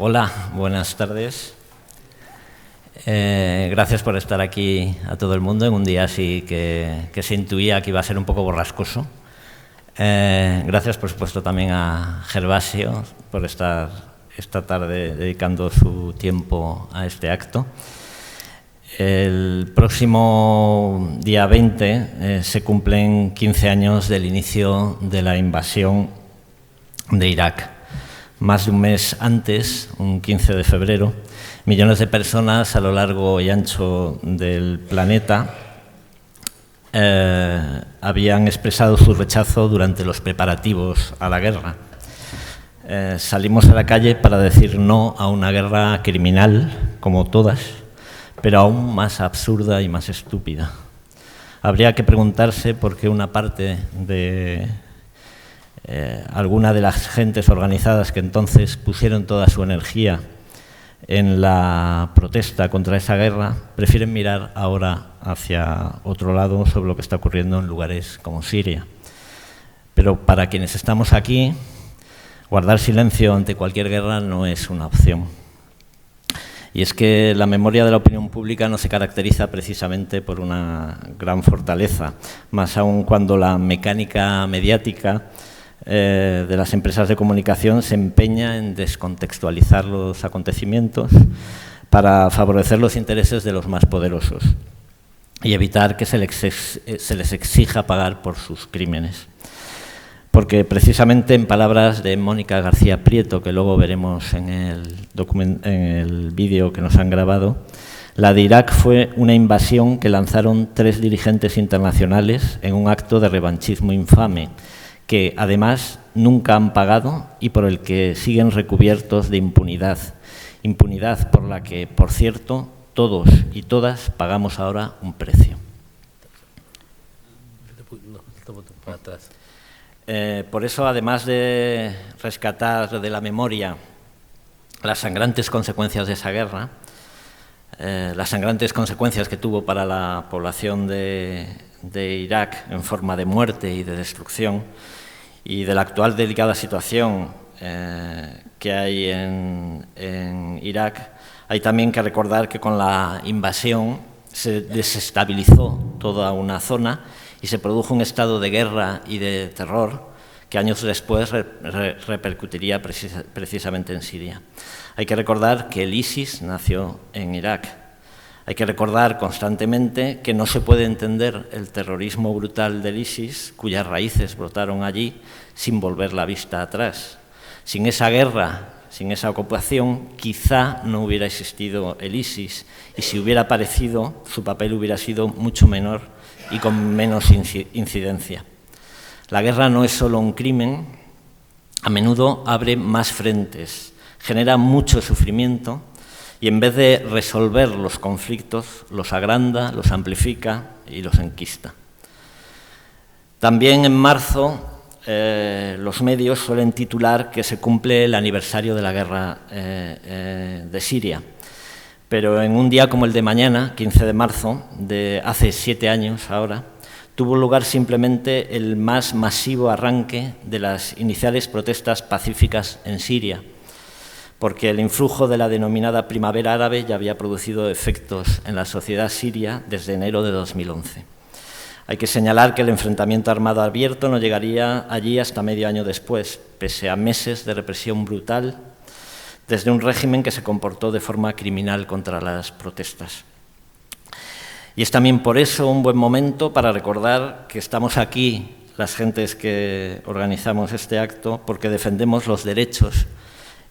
Hola, buenas tardes. Gracias por estar aquí a todo el mundo en un día así que se intuía que iba a ser un poco borrascoso. Gracias, por supuesto, también a Gervasio por estar esta tarde dedicando su tiempo a este acto. El próximo día 20 se cumplen 15 años del inicio de la invasión de Irak. Más de un mes antes, un 15 de febrero, millones de personas a lo largo y ancho del planeta habían expresado su rechazo durante los preparativos a la guerra. Salimos a la calle para decir no a una guerra criminal, como todas, pero aún más absurda y más estúpida. Habría que preguntarse por qué una parte de alguna de las gentes organizadas que entonces pusieron toda su energía en la protesta contra esa guerra prefieren mirar ahora hacia otro lado sobre lo que está ocurriendo en lugares como Siria. Pero para quienes estamos aquí, guardar silencio ante cualquier guerra no es una opción. Y es que la memoria de la opinión pública no se caracteriza precisamente por una gran fortaleza, más aún cuando la mecánica mediática de las empresas de comunicación se empeña en descontextualizar los acontecimientos para favorecer los intereses de los más poderosos y evitar que se les exija pagar por sus crímenes. Porque precisamente, en palabras de Mónica García Prieto, que luego veremos en el vídeo que nos han grabado, la de Irak fue una invasión que lanzaron 3 dirigentes internacionales en un acto de revanchismo infame, que además nunca han pagado y por el que siguen recubiertos de impunidad. Impunidad por la que, por cierto, todos y todas pagamos ahora un precio. Por eso, además de rescatar de la memoria las sangrantes consecuencias de esa guerra, las sangrantes consecuencias que tuvo para la población de Irak en forma de muerte y de destrucción, y de la actual delicada situación que hay en Irak, hay también que recordar que con la invasión se desestabilizó toda una zona y se produjo un estado de guerra y de terror que años después repercutiría precisamente en Siria. Hay que recordar que el ISIS nació en Irak. Hay que recordar constantemente que no se puede entender el terrorismo brutal del ISIS, cuyas raíces brotaron allí, sin volver la vista atrás. Sin esa guerra, sin esa ocupación, quizá no hubiera existido el ISIS, y si hubiera aparecido, su papel hubiera sido mucho menor y con menos incidencia. La guerra no es solo un crimen, a menudo abre más frentes, genera mucho sufrimiento, y en vez de resolver los conflictos, los agranda, los amplifica y los enquista. También en marzo los medios suelen titular que se cumple el aniversario de la guerra de Siria. Pero en un día como el de mañana, 15 de marzo, de hace 7 años ahora, tuvo lugar simplemente el más masivo arranque de las iniciales protestas pacíficas en Siria, porque el influjo de la denominada primavera árabe ya había producido efectos en la sociedad siria desde enero de 2011. Hay que señalar que el enfrentamiento armado abierto no llegaría allí hasta medio año después, pese a meses de represión brutal desde un régimen que se comportó de forma criminal contra las protestas. Y es también por eso un buen momento para recordar que estamos aquí, las gentes que organizamos este acto, porque defendemos los derechos,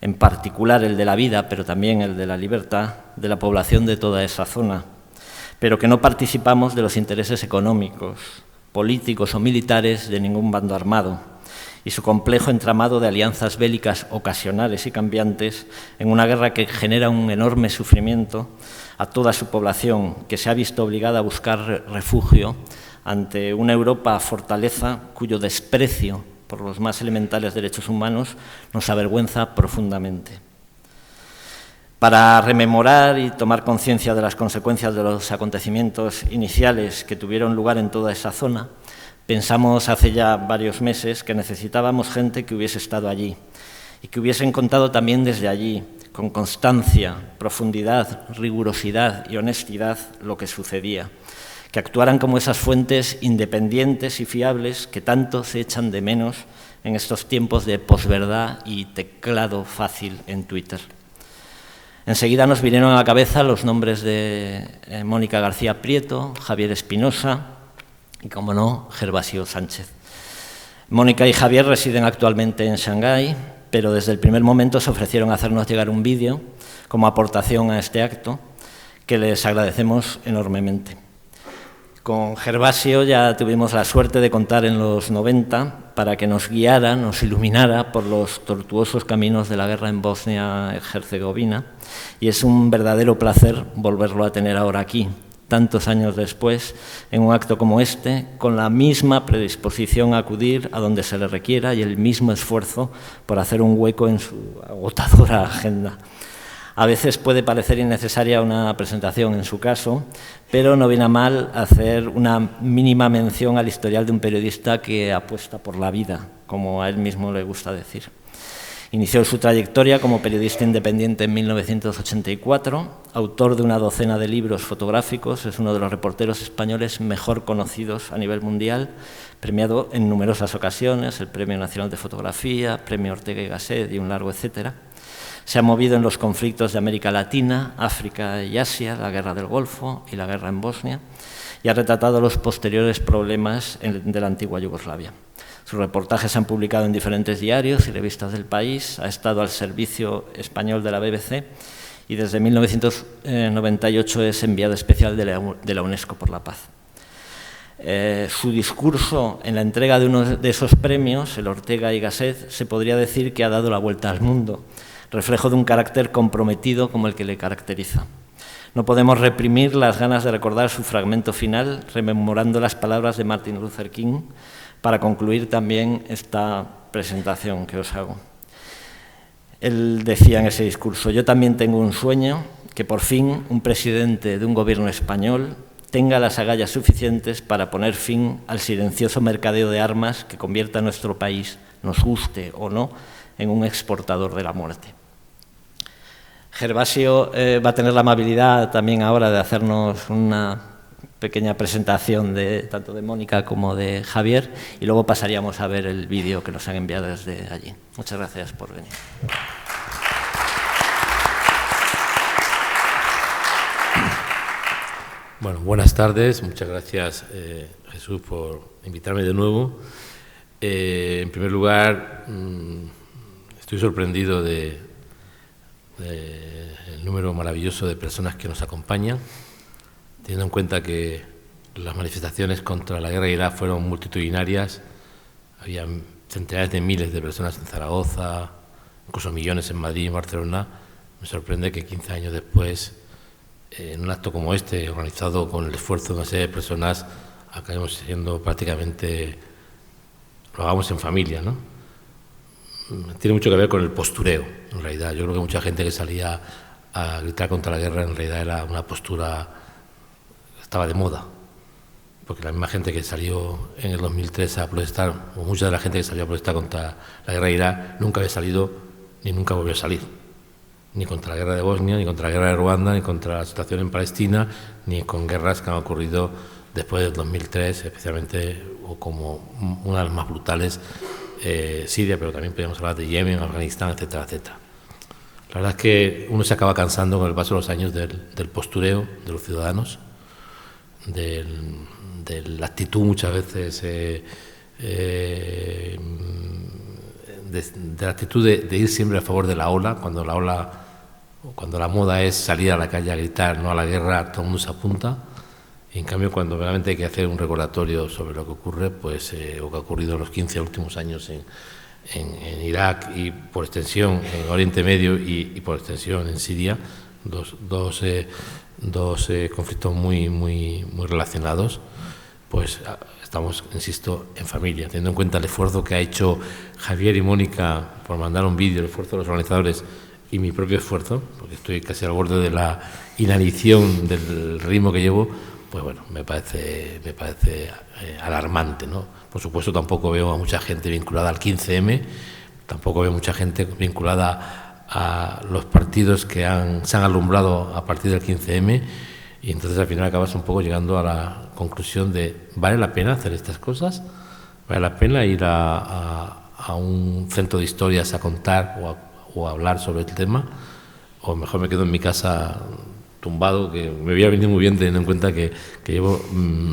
en particular el de la vida, pero también el de la libertad, de la población de toda esa zona, pero que no participamos de los intereses económicos, políticos o militares de ningún bando armado y su complejo entramado de alianzas bélicas ocasionales y cambiantes en una guerra que genera un enorme sufrimiento a toda su población, que se ha visto obligada a buscar refugio ante una Europa fortaleza cuyo desprecio por los más elementales derechos humanos nos avergüenza profundamente. Para rememorar y tomar conciencia de las consecuencias de los acontecimientos iniciales que tuvieron lugar en toda esa zona, pensamos hace ya varios meses que necesitábamos gente que hubiese estado allí y que hubiesen contado también desde allí con constancia, profundidad, rigurosidad y honestidad lo que sucedía, que actuaran como esas fuentes independientes y fiables que tanto se echan de menos en estos tiempos de posverdad y teclado fácil en Twitter. Enseguida nos vinieron a la cabeza los nombres de Mónica García Prieto, Javier Espinosa y, como no, Gervasio Sánchez. Mónica y Javier residen actualmente en Shanghái, pero desde el primer momento se ofrecieron a hacernos llegar un vídeo como aportación a este acto, que les agradecemos enormemente. Con Gervasio ya tuvimos la suerte de contar en los 90 para que nos guiara, nos iluminara por los tortuosos caminos de la guerra en Bosnia-Herzegovina, y es un verdadero placer volverlo a tener ahora aquí, tantos años después, en un acto como este, con la misma predisposición a acudir a donde se le requiera y el mismo esfuerzo por hacer un hueco en su agotadora agenda. A veces puede parecer innecesaria una presentación en su caso, pero no viene a mal hacer una mínima mención al historial de un periodista que apuesta por la vida, como a él mismo le gusta decir. Inició su trayectoria como periodista independiente en 1984, autor de una docena de libros fotográficos, es uno de los reporteros españoles mejor conocidos a nivel mundial, premiado en numerosas ocasiones, el Premio Nacional de Fotografía, Premio Ortega y Gasset y un largo etcétera. Se ha movido en los conflictos de América Latina, África y Asia, la guerra del Golfo y la guerra en Bosnia, y ha retratado los posteriores problemas de la antigua Yugoslavia. Sus reportajes se han publicado en diferentes diarios y revistas del país, ha estado al servicio español de la BBC y desde 1998 es enviado especial de la UNESCO por la Paz. Su discurso en la entrega de uno de esos premios, el Ortega y Gasset, se podría decir que ha dado la vuelta al mundo, reflejo de un carácter comprometido como el que le caracteriza. No podemos reprimir las ganas de recordar su fragmento final, rememorando las palabras de Martin Luther King, para concluir también esta presentación que os hago. Él decía en ese discurso: yo también tengo un sueño, que por fin un presidente de un gobierno español tenga las agallas suficientes para poner fin al silencioso mercadeo de armas que convierta a nuestro país, nos guste o no, en un exportador de la muerte. Gervasio va a tener la amabilidad también ahora de hacernos una pequeña presentación tanto de Mónica como de Javier, y luego pasaríamos a ver el vídeo que nos han enviado desde allí. Muchas gracias por venir. Bueno, buenas tardes. Muchas gracias, Jesús, por invitarme de nuevo. En primer lugar, estoy sorprendido del número maravilloso de personas que nos acompañan, teniendo en cuenta que las manifestaciones contra la guerra de Irak fueron multitudinarias. Había centenares de miles de personas en Zaragoza, incluso millones en Madrid y en Barcelona. Me sorprende que 15 años después, en un acto como este, organizado con el esfuerzo de una serie de personas, acabemos siendo prácticamente, lo hagamos en familia, ¿no? Tiene mucho que ver con el postureo, en realidad. Yo creo que mucha gente que salía a gritar contra la guerra en realidad era una postura que estaba de moda, porque la misma gente que salió en el 2003 a protestar, o mucha de la gente que salió a protestar contra la guerra de Irak, nunca había salido ni nunca volvió a salir, ni contra la guerra de Bosnia, ni contra la guerra de Ruanda, ni contra la situación en Palestina, ni con guerras que han ocurrido después del 2003, especialmente, o como una de las más brutales, Siria, pero también podemos hablar de Yemen, Afganistán, etcétera, etcétera. La verdad es que uno se acaba cansando con el paso de los años del postureo de los ciudadanos, de la actitud muchas veces, de la actitud de ir siempre a favor de la ola, cuando la moda es salir a la calle a gritar no a la guerra, todo el mundo se apunta. Y en cambio, cuando realmente hay que hacer un recordatorio sobre lo que ocurre, pues o que ha ocurrido en los 15 últimos años en Irak y por extensión en Oriente Medio y por extensión en Siria, dos conflictos muy relacionados, pues estamos, insisto, en familia, teniendo en cuenta el esfuerzo que ha hecho Javier y Mónica por mandar un vídeo, el esfuerzo de los organizadores y mi propio esfuerzo, porque estoy casi al borde de la inanición del ritmo que llevo. Pues bueno, me parece alarmante, ¿no? Por supuesto, tampoco veo a mucha gente vinculada al 15M, tampoco veo mucha gente vinculada a los partidos que se han alumbrado a partir del 15M, y entonces al final acabas un poco llegando a la conclusión de ¿vale la pena hacer estas cosas? ¿Vale la pena ir a un centro de historias a contar o a hablar sobre el tema? O mejor me quedo en mi casa tumbado, que me hubiera venido muy bien teniendo en cuenta que llevo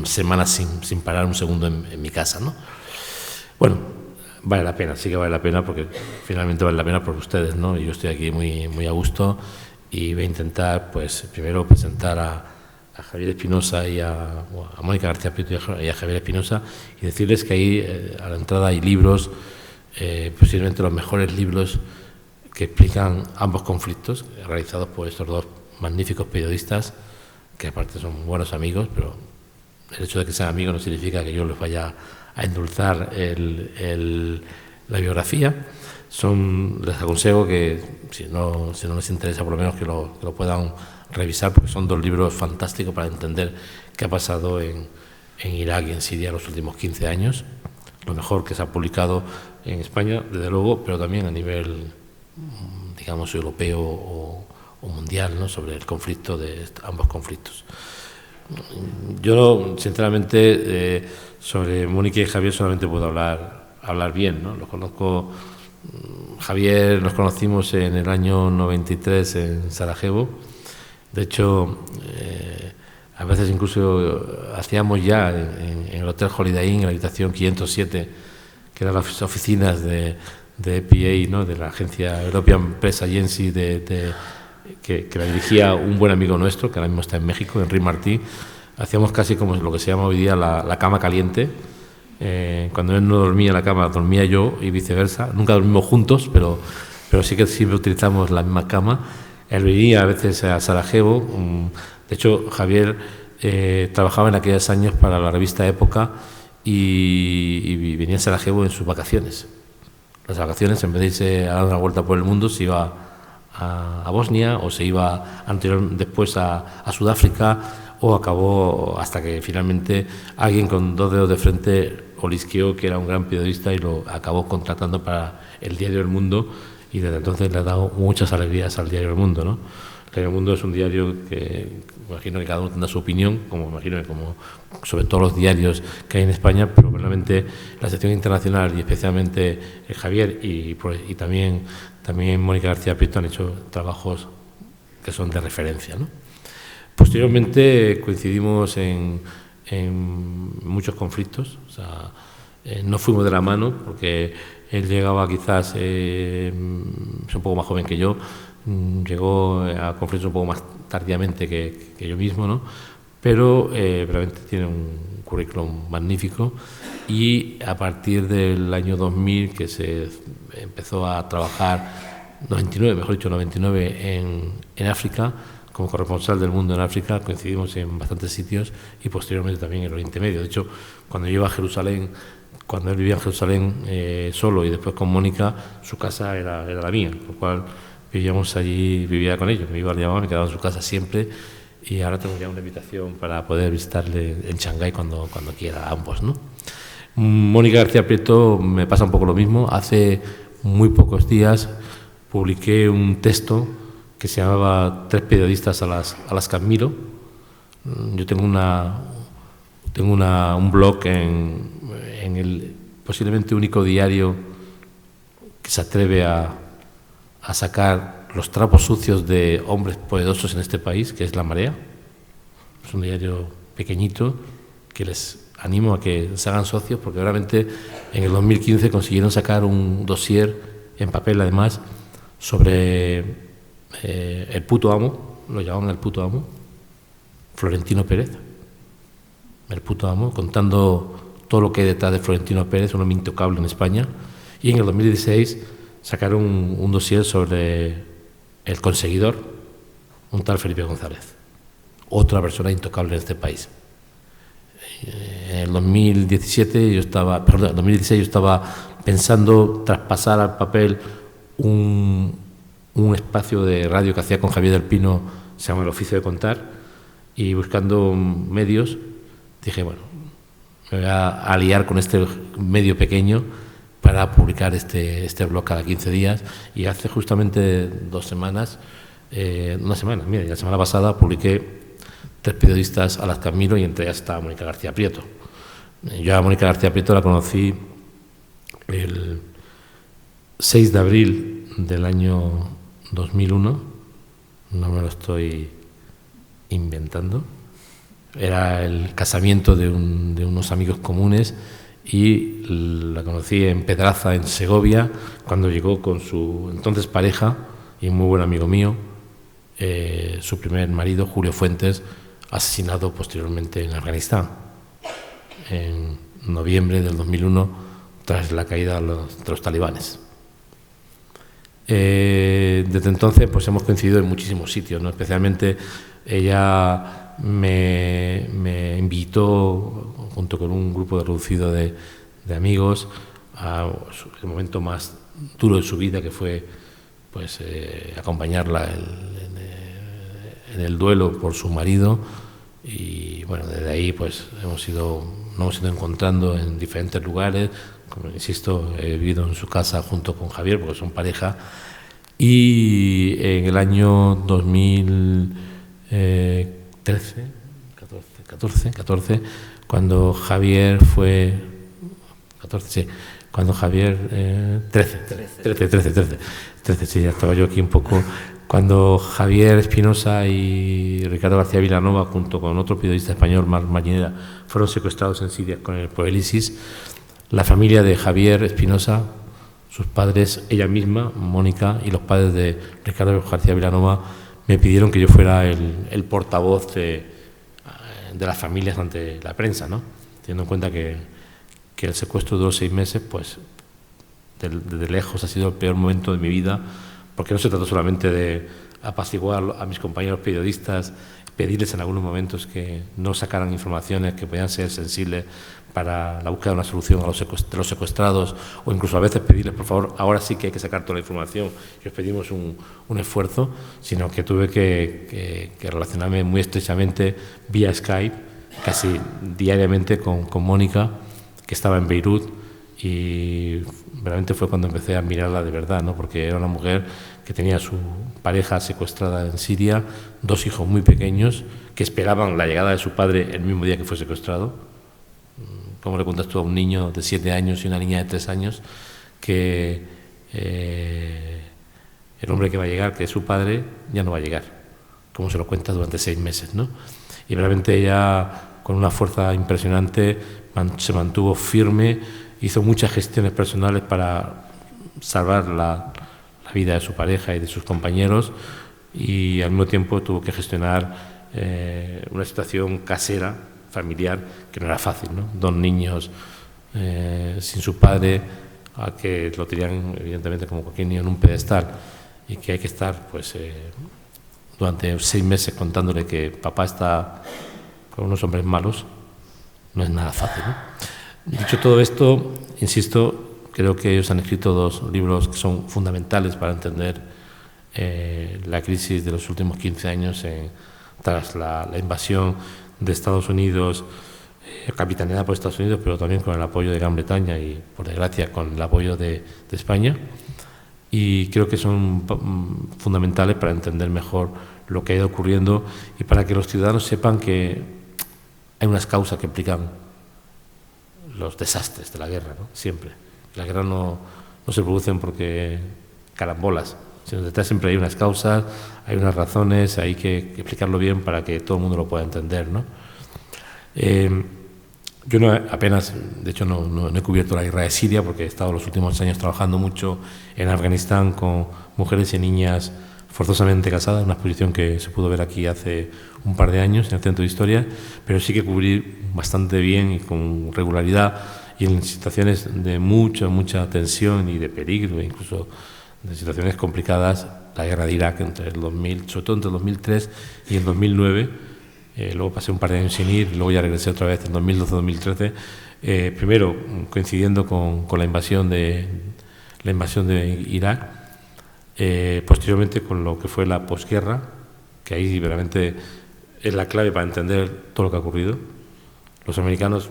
semanas sin parar un segundo en mi casa, ¿no? Bueno, vale la pena, sí que vale la pena, porque finalmente vale la pena por ustedes, ¿no? Y yo estoy aquí muy a gusto, y voy a intentar, pues, primero presentar a Javier Espinosa a Mónica García Prieto y a Javier Espinosa, y decirles que ahí a la entrada hay libros, posiblemente los mejores libros que explican ambos conflictos, realizados por estos dos magníficos periodistas, que aparte son buenos amigos, pero el hecho de que sean amigos no significa que yo les vaya a endulzar la biografía. Les aconsejo que, si no les interesa, por lo menos que lo puedan revisar, porque son dos libros fantásticos para entender qué ha pasado en Irak y en Siria los últimos 15 años. Lo mejor que se ha publicado en España, desde luego, pero también a nivel, digamos, europeo o mundial, ¿no?, sobre el conflicto de ambos conflictos. Yo, sinceramente, sobre Mónica y Javier solamente puedo hablar bien, ¿no? Los conozco. Javier nos conocimos en el año 93 en Sarajevo. De hecho, a veces incluso hacíamos ya en el Hotel Holiday Inn, en la habitación 507, que eran las oficinas de EPA, ¿no?, de la agencia European Press Agency, que la dirigía un buen amigo nuestro, que ahora mismo está en México, Henry Martí. Hacíamos casi como lo que se llama hoy día la cama caliente. Cuando él no dormía en la cama, dormía yo, y viceversa. Nunca dormimos juntos, pero sí que siempre utilizamos la misma cama. Él venía a veces a Sarajevo. De hecho, Javier trabajaba en aquellos años para la revista Época, y venía a Sarajevo en sus vacaciones. Las vacaciones, en vez de irse a dar una vuelta por el mundo, se iba a Bosnia, o se iba después a Sudáfrica, o acabó hasta que finalmente alguien con dos dedos de frente olisqueó que era un gran periodista y lo acabó contratando para el Diario El Mundo, y desde entonces le ha dado muchas alegrías al Diario El Mundo, ¿no? El Diario El Mundo es un diario que imagino que cada uno tendrá su opinión, como imagino que como sobre todos los diarios que hay en España, pero realmente la sección internacional, y especialmente Javier y también Mónica García Prieto, han hecho trabajos que son de referencia, ¿no? Posteriormente coincidimos en muchos conflictos. O sea, no fuimos de la mano, porque él llegaba quizás, es un poco más joven que yo, llegó a conflictos un poco más tardíamente que yo mismo, ¿no? Pero realmente tiene un currículum magnífico, y a partir del año 2000, que se empezó a trabajar, 99 en África, como corresponsal del Mundo en África, coincidimos en bastantes sitios, y posteriormente también en el Oriente Medio. De hecho, cuando él vivía en Jerusalén solo, y después con Mónica, su casa era la mía, por lo cual vivíamos allí, vivía con ellos, me iba a llamar, me quedaba en su casa siempre, y ahora tengo ya una invitación para poder visitarle en Shanghái cuando quiera, a ambos, ¿no? Mónica García Prieto me pasa un poco lo mismo. Hace muy pocos días publiqué un texto que se llamaba Tres periodistas a las que admiro. Yo tengo un blog en el posiblemente único diario que se atreve a sacar los trapos sucios de hombres poderosos en este país, que es La Marea. Es un diario pequeñito que les animo a que se hagan socios, porque realmente en el 2015 consiguieron sacar un dossier en papel, además, sobre el puto amo, lo llamaban el puto amo, Florentino Pérez, el puto amo, contando todo lo que hay detrás de Florentino Pérez, un hombre intocable en España. Y en el 2016 sacaron un dossier sobre el conseguidor, un tal Felipe González, otra persona intocable en este país. En el 2016 yo estaba pensando traspasar al papel un espacio de radio que hacía con Javier del Pino, se llama El Oficio de Contar, y buscando medios dije, bueno, me voy a liar con este medio pequeño, para publicar este blog cada 15 días, y hace justamente 2 semanas, la semana pasada publiqué 3 periodistas a las que admiro, y entre ellas está Mónica García Prieto. Yo a Mónica García Prieto la conocí el 6 de abril del año 2001, no me lo estoy inventando. Era el casamiento de unos amigos comunes, y la conocí en Pedraza, en Segovia, cuando llegó con su entonces pareja y muy buen amigo mío, su primer marido, Julio Fuentes, asesinado posteriormente en Afganistán, en noviembre del 2001, tras la caída de los talibanes. Desde entonces pues hemos coincidido en muchísimos sitios, ¿no? Especialmente ella me invitó, junto con un grupo reducido de amigos, a el momento más duro de su vida, que fue pues acompañarla en el duelo por su marido. Y bueno, desde ahí pues nos hemos ido encontrando en diferentes lugares. Como insisto, he vivido en su casa junto con Javier, porque son pareja, y en el año 2014, cuando Javier fue... 13, sí, ya estaba yo aquí un poco... Cuando Javier Espinosa y Ricardo García Vilanova, junto con otro periodista español, Marc Marinera, fueron secuestrados en Siria por el ISIS, la familia de Javier Espinosa, sus padres, ella misma, Mónica, y los padres de Ricardo García Vilanova, me pidieron que yo fuera el portavoz de las familias ante la prensa, ¿no? Teniendo en cuenta que el secuestro duró 6 meses, pues desde lejos ha sido el peor momento de mi vida, porque no se trató solamente de apaciguar a mis compañeros periodistas, pedirles en algunos momentos que no sacaran informaciones que podían ser sensibles para la búsqueda de una solución a los secuestrados, o incluso a veces pedirles, por favor, ahora sí que hay que sacar toda la información y os pedimos un esfuerzo, sino que tuve que relacionarme muy estrechamente vía Skype, casi diariamente, con Mónica, que estaba en Beirut, y realmente fue cuando empecé a admirarla de verdad, ¿no? Porque era una mujer que tenía a su pareja secuestrada en Siria, 2 hijos muy pequeños que esperaban la llegada de su padre el mismo día que fue secuestrado. ¿Cómo le cuentas tú a un niño de 7 años y una niña de 3 años que el hombre que va a llegar, que es su padre, ya no va a llegar? ¿Cómo se lo cuenta durante 6 meses, ¿no? Y realmente ella, con una fuerza impresionante, se mantuvo firme, hizo muchas gestiones personales para salvar la vida de su pareja y de sus compañeros, y al mismo tiempo tuvo que gestionar una situación casera, familiar, que no era fácil, ¿no? 2 niños sin su padre, a que lo tenían evidentemente como cualquier niño en un pedestal, y que hay que estar pues durante 6 meses contándole que papá está con unos hombres malos, no es nada fácil, ¿no? Dicho todo esto, insisto, creo que ellos han escrito 2 libros que son fundamentales para entender la crisis de los últimos 15 años tras la invasión de Estados Unidos, capitaneada por Estados Unidos, pero también con el apoyo de Gran Bretaña y, por desgracia, con el apoyo de España. Y creo que son fundamentales para entender mejor lo que ha ido ocurriendo y para que los ciudadanos sepan que hay unas causas que explican los desastres de la guerra, ¿no? Siempre. La guerra no se producen porque carambolas, sino detrás siempre hay unas causas, hay unas razones, hay que explicarlo bien para que todo el mundo lo pueda entender, ¿no? Yo apenas, de hecho no he cubierto la guerra de Siria, porque he estado los últimos años trabajando mucho en Afganistán con mujeres y niñas forzosamente casadas, una exposición que se pudo ver aquí hace un par de años en el Centro de Historia, pero sí que cubrí bastante bien y con regularidad, y en situaciones de mucha tensión y de peligro, incluso de situaciones complicadas, la guerra de Irak sobre todo entre el 2003 y el 2009. Luego pasé un par de años sin ir, luego ya regresé otra vez en 2012-2013, primero coincidiendo con la invasión de Irak, posteriormente con lo que fue la posguerra, que ahí realmente es la clave para entender todo lo que ha ocurrido. Los americanos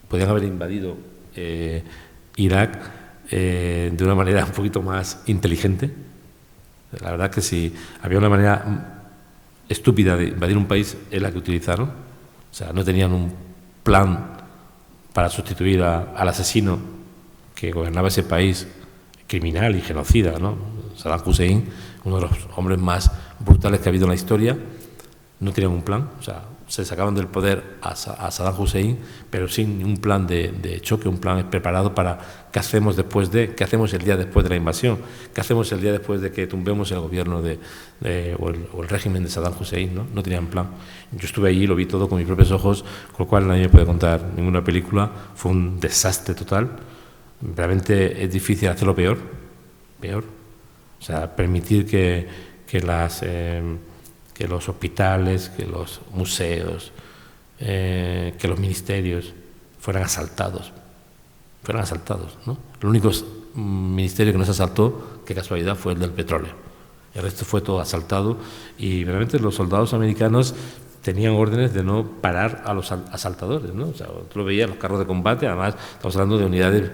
podían haber invadido Irak de una manera un poquito más inteligente. La verdad que si había una manera estúpida de invadir un país, es la que utilizaron. O sea, no tenían un plan para sustituir al asesino que gobernaba ese país, criminal y genocida, ¿no? Saddam Hussein, uno de los hombres más brutales que ha habido en la historia. No tenían un plan, o sea, se sacaban del poder a Saddam Hussein, pero sin un plan de choque, un plan preparado para qué hacemos el día después de la invasión, qué hacemos el día después de que tumbemos el gobierno o el régimen de Saddam Hussein, ¿no? No tenían plan. Yo estuve allí, lo vi todo con mis propios ojos, con lo cual nadie me puede contar ninguna película. Fue un desastre total. Realmente es difícil hacerlo peor. O sea, permitir que los hospitales, que los museos, que los ministerios fueran asaltados, ¿no? El único ministerio que no se asaltó, qué casualidad, fue el del petróleo. El resto fue todo asaltado y realmente los soldados americanos tenían órdenes de no parar a los asaltadores, ¿no? O sea, tú lo veías, los carros de combate, además estamos hablando de unidades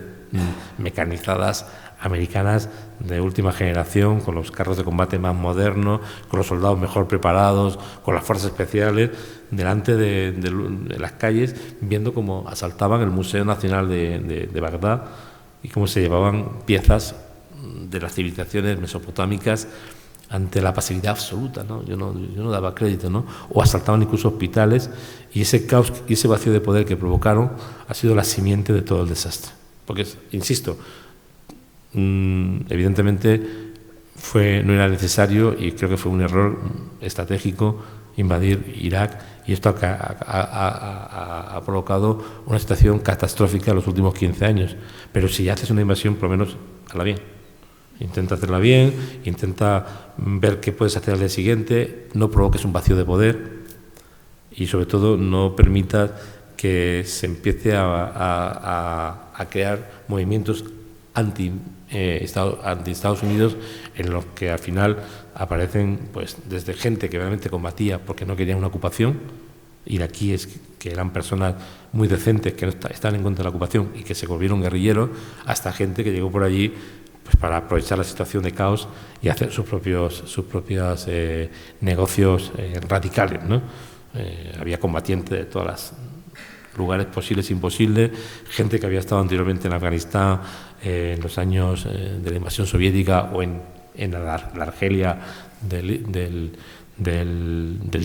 mecanizadas americanas de última generación, con los carros de combate más modernos, con los soldados mejor preparados, con las fuerzas especiales, delante de las calles, viendo cómo asaltaban el Museo Nacional de Bagdad y cómo se llevaban piezas de las civilizaciones mesopotámicas ante la pasividad absoluta, ¿no? Yo no daba crédito, ¿no? O asaltaban incluso hospitales, y ese caos y ese vacío de poder que provocaron ha sido la simiente de todo el desastre. Porque, insisto, evidentemente no era necesario, y creo que fue un error estratégico invadir Irak, y esto ha provocado una situación catastrófica en los últimos 15 años. Pero si haces una invasión, por lo menos hazla bien. Intenta hacerla bien, intenta ver qué puedes hacer al día siguiente, no provoques un vacío de poder y sobre todo no permitas que se empiece a crear movimientos anti Estados Unidos, en los que al final aparecen pues desde gente que realmente combatía porque no querían una ocupación, iraquíes que eran personas muy decentes que no estaban en contra de la ocupación y que se volvieron guerrilleros, hasta gente que llegó por allí pues para aprovechar la situación de caos y hacer sus propios negocios radicales, ¿no? Había combatientes de todos los lugares posibles e imposibles, gente que había estado anteriormente en Afganistán en los años de la invasión soviética, o en la Argelia del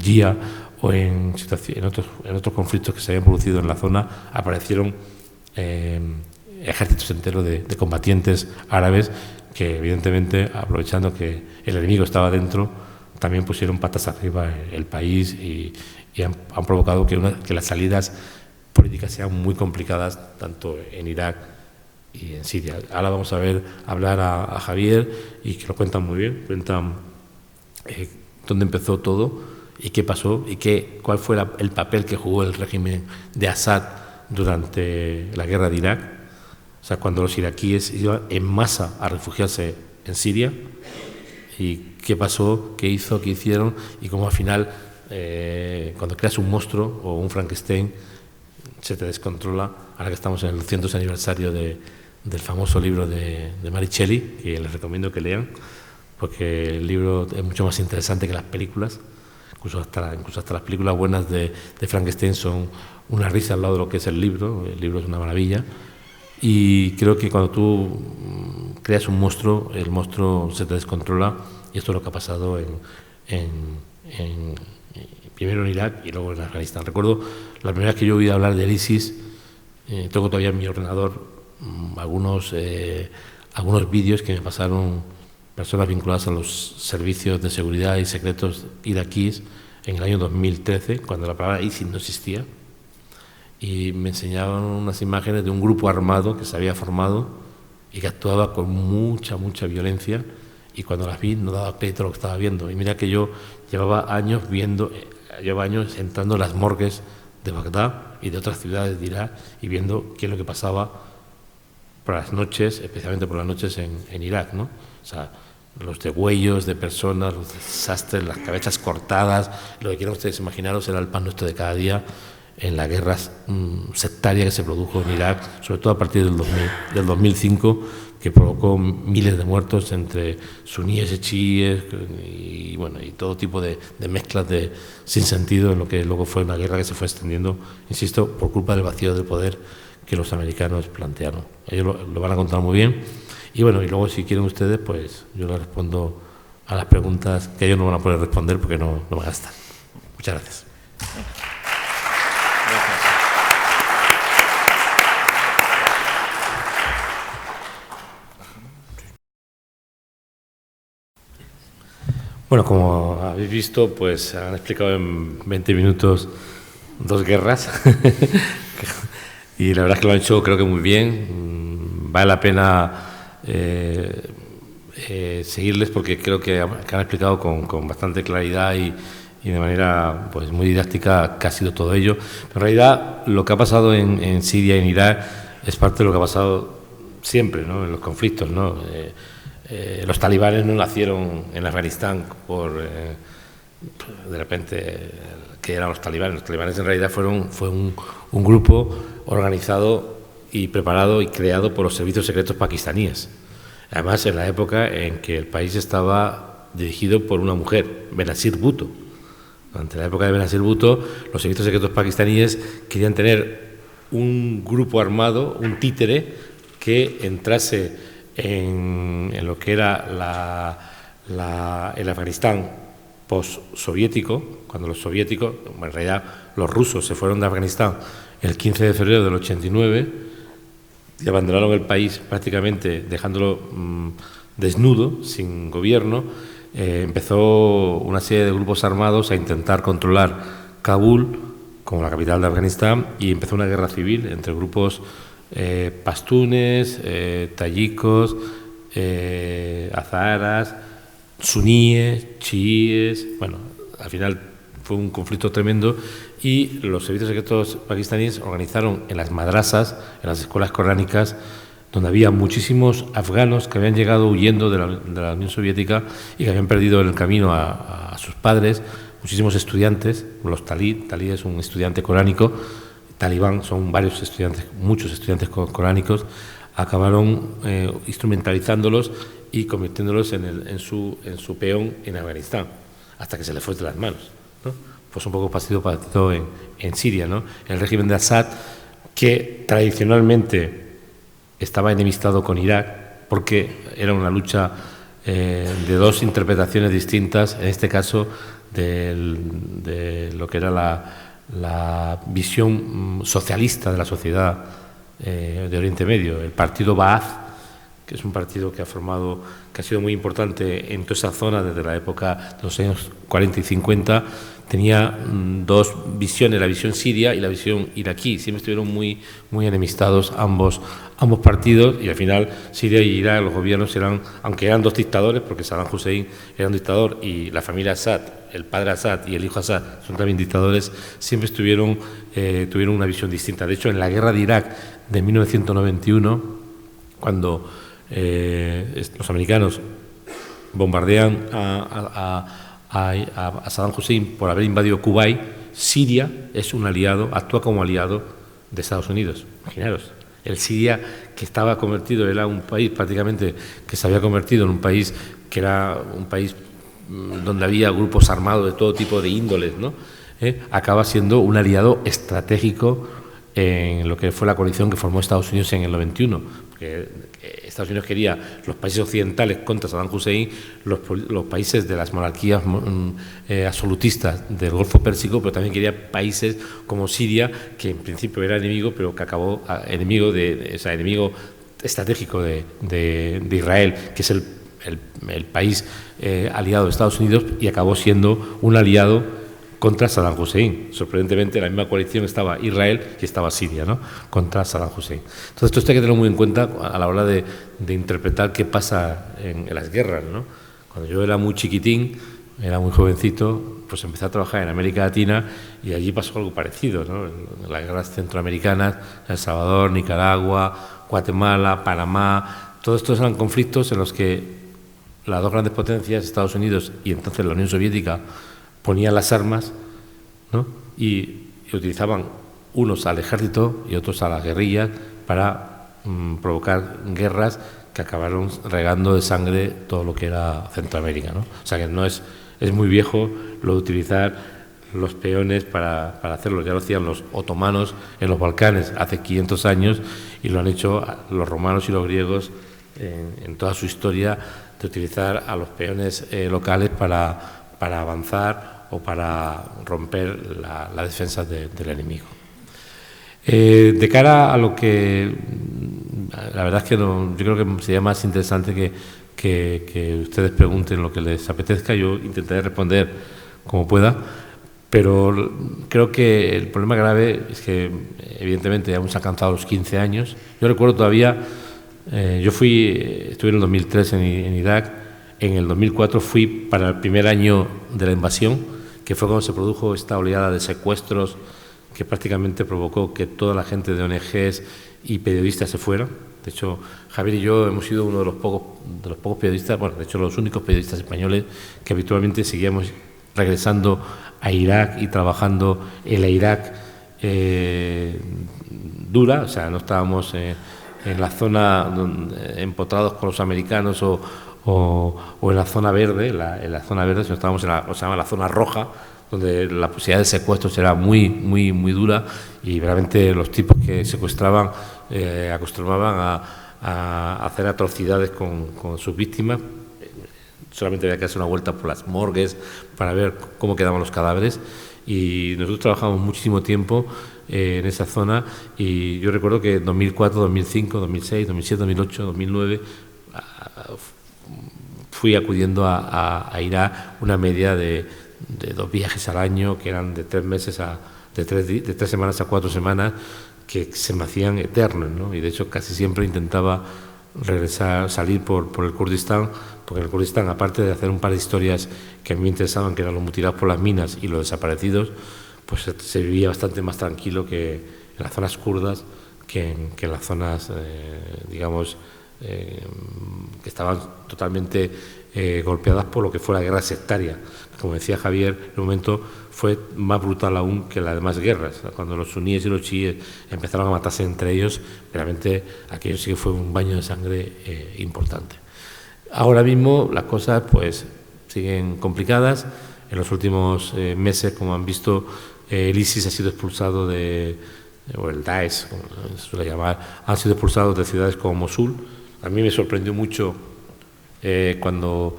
GIA, o en otros conflictos que se habían producido en la zona. Aparecieron ejércitos enteros de combatientes árabes que, evidentemente, aprovechando que el enemigo estaba dentro, también pusieron patas arriba el país y han provocado que las salidas políticas sean muy complicadas, tanto en Irak y en Siria. Ahora vamos a hablar a Javier, y que lo cuentan muy bien, cuentan dónde empezó todo y qué pasó y cuál fue el papel que jugó el régimen de Assad durante la guerra de Irak. O sea, cuando los iraquíes iban en masa a refugiarse en Siria, y qué pasó, qué hizo, qué hicieron, y cómo al final, cuando creas un monstruo o un Frankenstein, se te descontrola. Ahora que estamos en el 200 aniversario del famoso libro de Mary Shelley, que les recomiendo que lean, porque el libro es mucho más interesante que las películas. Incluso hasta las películas buenas de Frankenstein son una risa al lado de lo que es el libro. El libro es una maravilla. Y creo que cuando tú creas un monstruo, el monstruo se te descontrola, y esto es lo que ha pasado primero en Irak y luego en Afganistán. Recuerdo la primera vez que yo oí hablar del ISIS, tengo todavía en mi ordenador algunos vídeos que me pasaron personas vinculadas a los servicios de seguridad y secretos iraquíes en el año 2013, cuando la palabra ISIS no existía, y me enseñaban unas imágenes de un grupo armado que se había formado y que actuaba con mucha violencia, y cuando las vi no daba crédito a lo que estaba viendo. Y mira que yo llevaba años entrando en las morgues de Bagdad y de otras ciudades de Irak y viendo qué es lo que pasaba por las noches, especialmente por las noches en Irak, ¿no? O sea, los degüellos de personas, los desastres, las cabezas cortadas, lo que quieran ustedes imaginaros, era el pan nuestro de cada día. en la guerra sectaria que se produjo en Irak, sobre todo a partir del 2005, que provocó miles de muertos entre suníes y chiíes y, bueno, y todo tipo de mezclas sin sentido en lo que luego fue una guerra que se fue extendiendo, insisto, por culpa del vacío de poder que los americanos plantearon. Ellos lo van a contar muy bien. Y bueno, y luego si quieren ustedes, pues yo les respondo a las preguntas que ellos no van a poder responder porque no van a estar. Muchas gracias. Bueno, como habéis visto, pues han explicado en 20 minutos 2 guerras y la verdad es que lo han hecho creo que muy bien. Vale la pena seguirles porque creo que han explicado con bastante claridad y de manera pues muy didáctica qué ha sido todo ello. Pero en realidad lo que ha pasado en Siria y en Irak es parte de lo que ha pasado siempre, ¿no? En los conflictos, ¿no? Los talibanes no nacieron en Afganistán de repente que eran los talibanes. Los talibanes en realidad fue un grupo organizado y preparado y creado por los servicios secretos pakistaníes. Además, en la época en que el país estaba dirigido por una mujer, Benazir Bhutto. Durante la época de Benazir Bhutto, los servicios secretos pakistaníes querían tener un grupo armado, un títere, que entrase en lo que era el Afganistán post-soviético, cuando los soviéticos, en realidad los rusos se fueron de Afganistán el 15 de febrero del 89 y abandonaron el país prácticamente dejándolo desnudo, sin gobierno. Empezó una serie de grupos armados a intentar controlar Kabul como la capital de Afganistán y empezó una guerra civil entre grupos pastunes, tayikos, azaharas, suníes, chiíes. Bueno, al final fue un conflicto tremendo y los servicios secretos pakistaníes organizaron en las madrasas, en las escuelas coránicas, donde había muchísimos afganos que habían llegado huyendo de la Unión Soviética y que habían perdido en el camino a sus padres, muchísimos estudiantes. Los talí es un estudiante coránico, talibán son varios estudiantes, muchos estudiantes coránicos, acabaron instrumentalizándolos y convirtiéndolos en su peón en Afganistán, hasta que se les fue de las manos, ¿no? Pues un poco partido en Siria, ¿no? El régimen de Assad, que tradicionalmente estaba enemistado con Irak, porque era una lucha de dos interpretaciones distintas, en este caso de lo que era la visión socialista de la sociedad de Oriente Medio. El partido Ba'ath, que es un partido que ha sido muy importante en toda esa zona desde la época de los años 40 y 50, tenía dos visiones, la visión siria y la visión iraquí. Siempre estuvieron muy enemistados ambos partidos, y al final Siria y Irak, los gobiernos eran, aunque eran dos dictadores, porque Saddam Hussein era un dictador y la familia Assad, el padre Assad y el hijo Assad son también dictadores, siempre tuvieron una visión distinta. De hecho, en la guerra de Irak de 1991, cuando los americanos bombardean a Saddam Hussein por haber invadido Kuwait, Siria es un aliado, actúa como aliado de Estados Unidos. Imaginaros, el Siria, que estaba convertido, era un país prácticamente que se había convertido en un país que era un país donde había grupos armados de todo tipo de índoles, ¿no? Acaba siendo un aliado estratégico en lo que fue la coalición que formó Estados Unidos en el 91, porque Estados Unidos quería los países occidentales contra Saddam Hussein, los países de las monarquías absolutistas del Golfo Pérsico, pero también quería países como Siria, que en principio era enemigo, pero que acabó enemigo estratégico de Israel, que es el país aliado de Estados Unidos, y acabó siendo un aliado contra Saddam Hussein. Sorprendentemente, en la misma coalición estaba Israel y estaba Siria, ¿no?, contra Saddam Hussein. Entonces, esto hay que tenerlo muy en cuenta a la hora de interpretar qué pasa en las guerras, ¿no? Cuando yo era muy chiquitín, era muy jovencito, pues empecé a trabajar en América Latina y allí pasó algo parecido, ¿no? En las guerras centroamericanas, El Salvador, Nicaragua, Guatemala, Panamá, todos estos eran conflictos en los que las dos grandes potencias, Estados Unidos y entonces la Unión Soviética, ponían las armas, ¿no?, y utilizaban unos al ejército y otros a las guerrillas para provocar guerras que acabaron regando de sangre todo lo que era Centroamérica, ¿no? O sea que no es muy viejo lo de utilizar los peones para hacerlo. Ya lo hacían los otomanos en los Balcanes hace 500 años y lo han hecho los romanos y los griegos en toda su historia, de utilizar a los peones locales para avanzar o para romper la defensa del enemigo. De cara a lo que, la verdad es que yo creo que sería más interesante que ustedes pregunten lo que les apetezca. Yo intentaré responder como pueda, pero creo que el problema grave es que evidentemente ya hemos alcanzado los 15 años. Yo recuerdo todavía, estuve en el 2003 en Irak, en el 2004 fui para el primer año de la invasión, que fue cuando se produjo esta oleada de secuestros que prácticamente provocó que toda la gente de ONGs y periodistas se fueran. De hecho, Javier y yo hemos sido uno de los pocos periodistas, bueno, de hecho los únicos periodistas españoles que habitualmente seguíamos regresando a Irak y trabajando en la Irak dura, o sea, no estábamos en la zona empotrados con los americanos o en la zona verde, en la zona verde, sino estábamos en lo que se llama la zona roja, donde la posibilidad de secuestros era muy, muy, muy dura y realmente los tipos que secuestraban acostumbraban a hacer atrocidades con sus víctimas. Solamente había que hacer una vuelta por las morgues para ver cómo quedaban los cadáveres, y nosotros trabajamos muchísimo tiempo en esa zona, y yo recuerdo que en 2004, 2005, 2006, 2007, 2008, 2009 fui acudiendo a Irak una media de 2 viajes al año, que eran de 3 meses de 3 semanas a 4 semanas, que se me hacían eternos, ¿no? Y de hecho casi siempre intentaba salir por el Kurdistán, porque en el Kurdistán, aparte de hacer un par de historias que a mí me interesaban, que eran los mutilados por las minas y los desaparecidos, pues se vivía bastante más tranquilo que en las zonas kurdas, que en las zonas, digamos, que estaban totalmente golpeadas por lo que fue la guerra sectaria. Como decía Javier, en un momento fue más brutal aún que las demás guerras. Cuando los suníes y los chiíes empezaron a matarse entre ellos, realmente aquello sí que fue un baño de sangre importante. Ahora mismo las cosas pues siguen complicadas. En los últimos meses, como han visto, el ISIS ha sido expulsado o el Daesh, como se suele llamar, han sido expulsados de ciudades como Mosul. A mí me sorprendió mucho cuando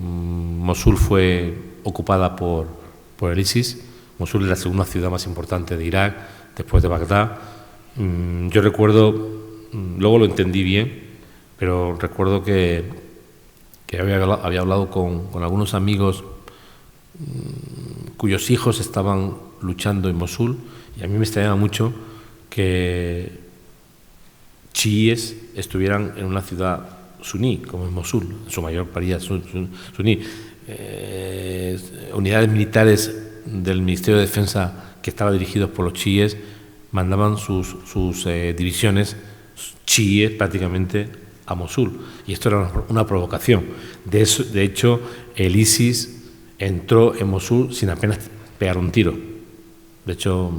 Mosul fue ocupada por el ISIS. Mosul es la segunda ciudad más importante de Irak, después de Bagdad. Yo recuerdo, luego lo entendí bien, pero recuerdo que había hablado con algunos amigos cuyos hijos estaban luchando en Mosul, y a mí me extrañaba mucho que chiíes estuvieran en una ciudad suní, como es Mosul, en su mayor mayoría suní. Unidades militares del Ministerio de Defensa, que estaban dirigidos por los chiíes, mandaban sus divisiones chiíes prácticamente a Mosul, y esto era una provocación. De hecho, el ISIS entró en Mosul sin apenas pegar un tiro. De hecho,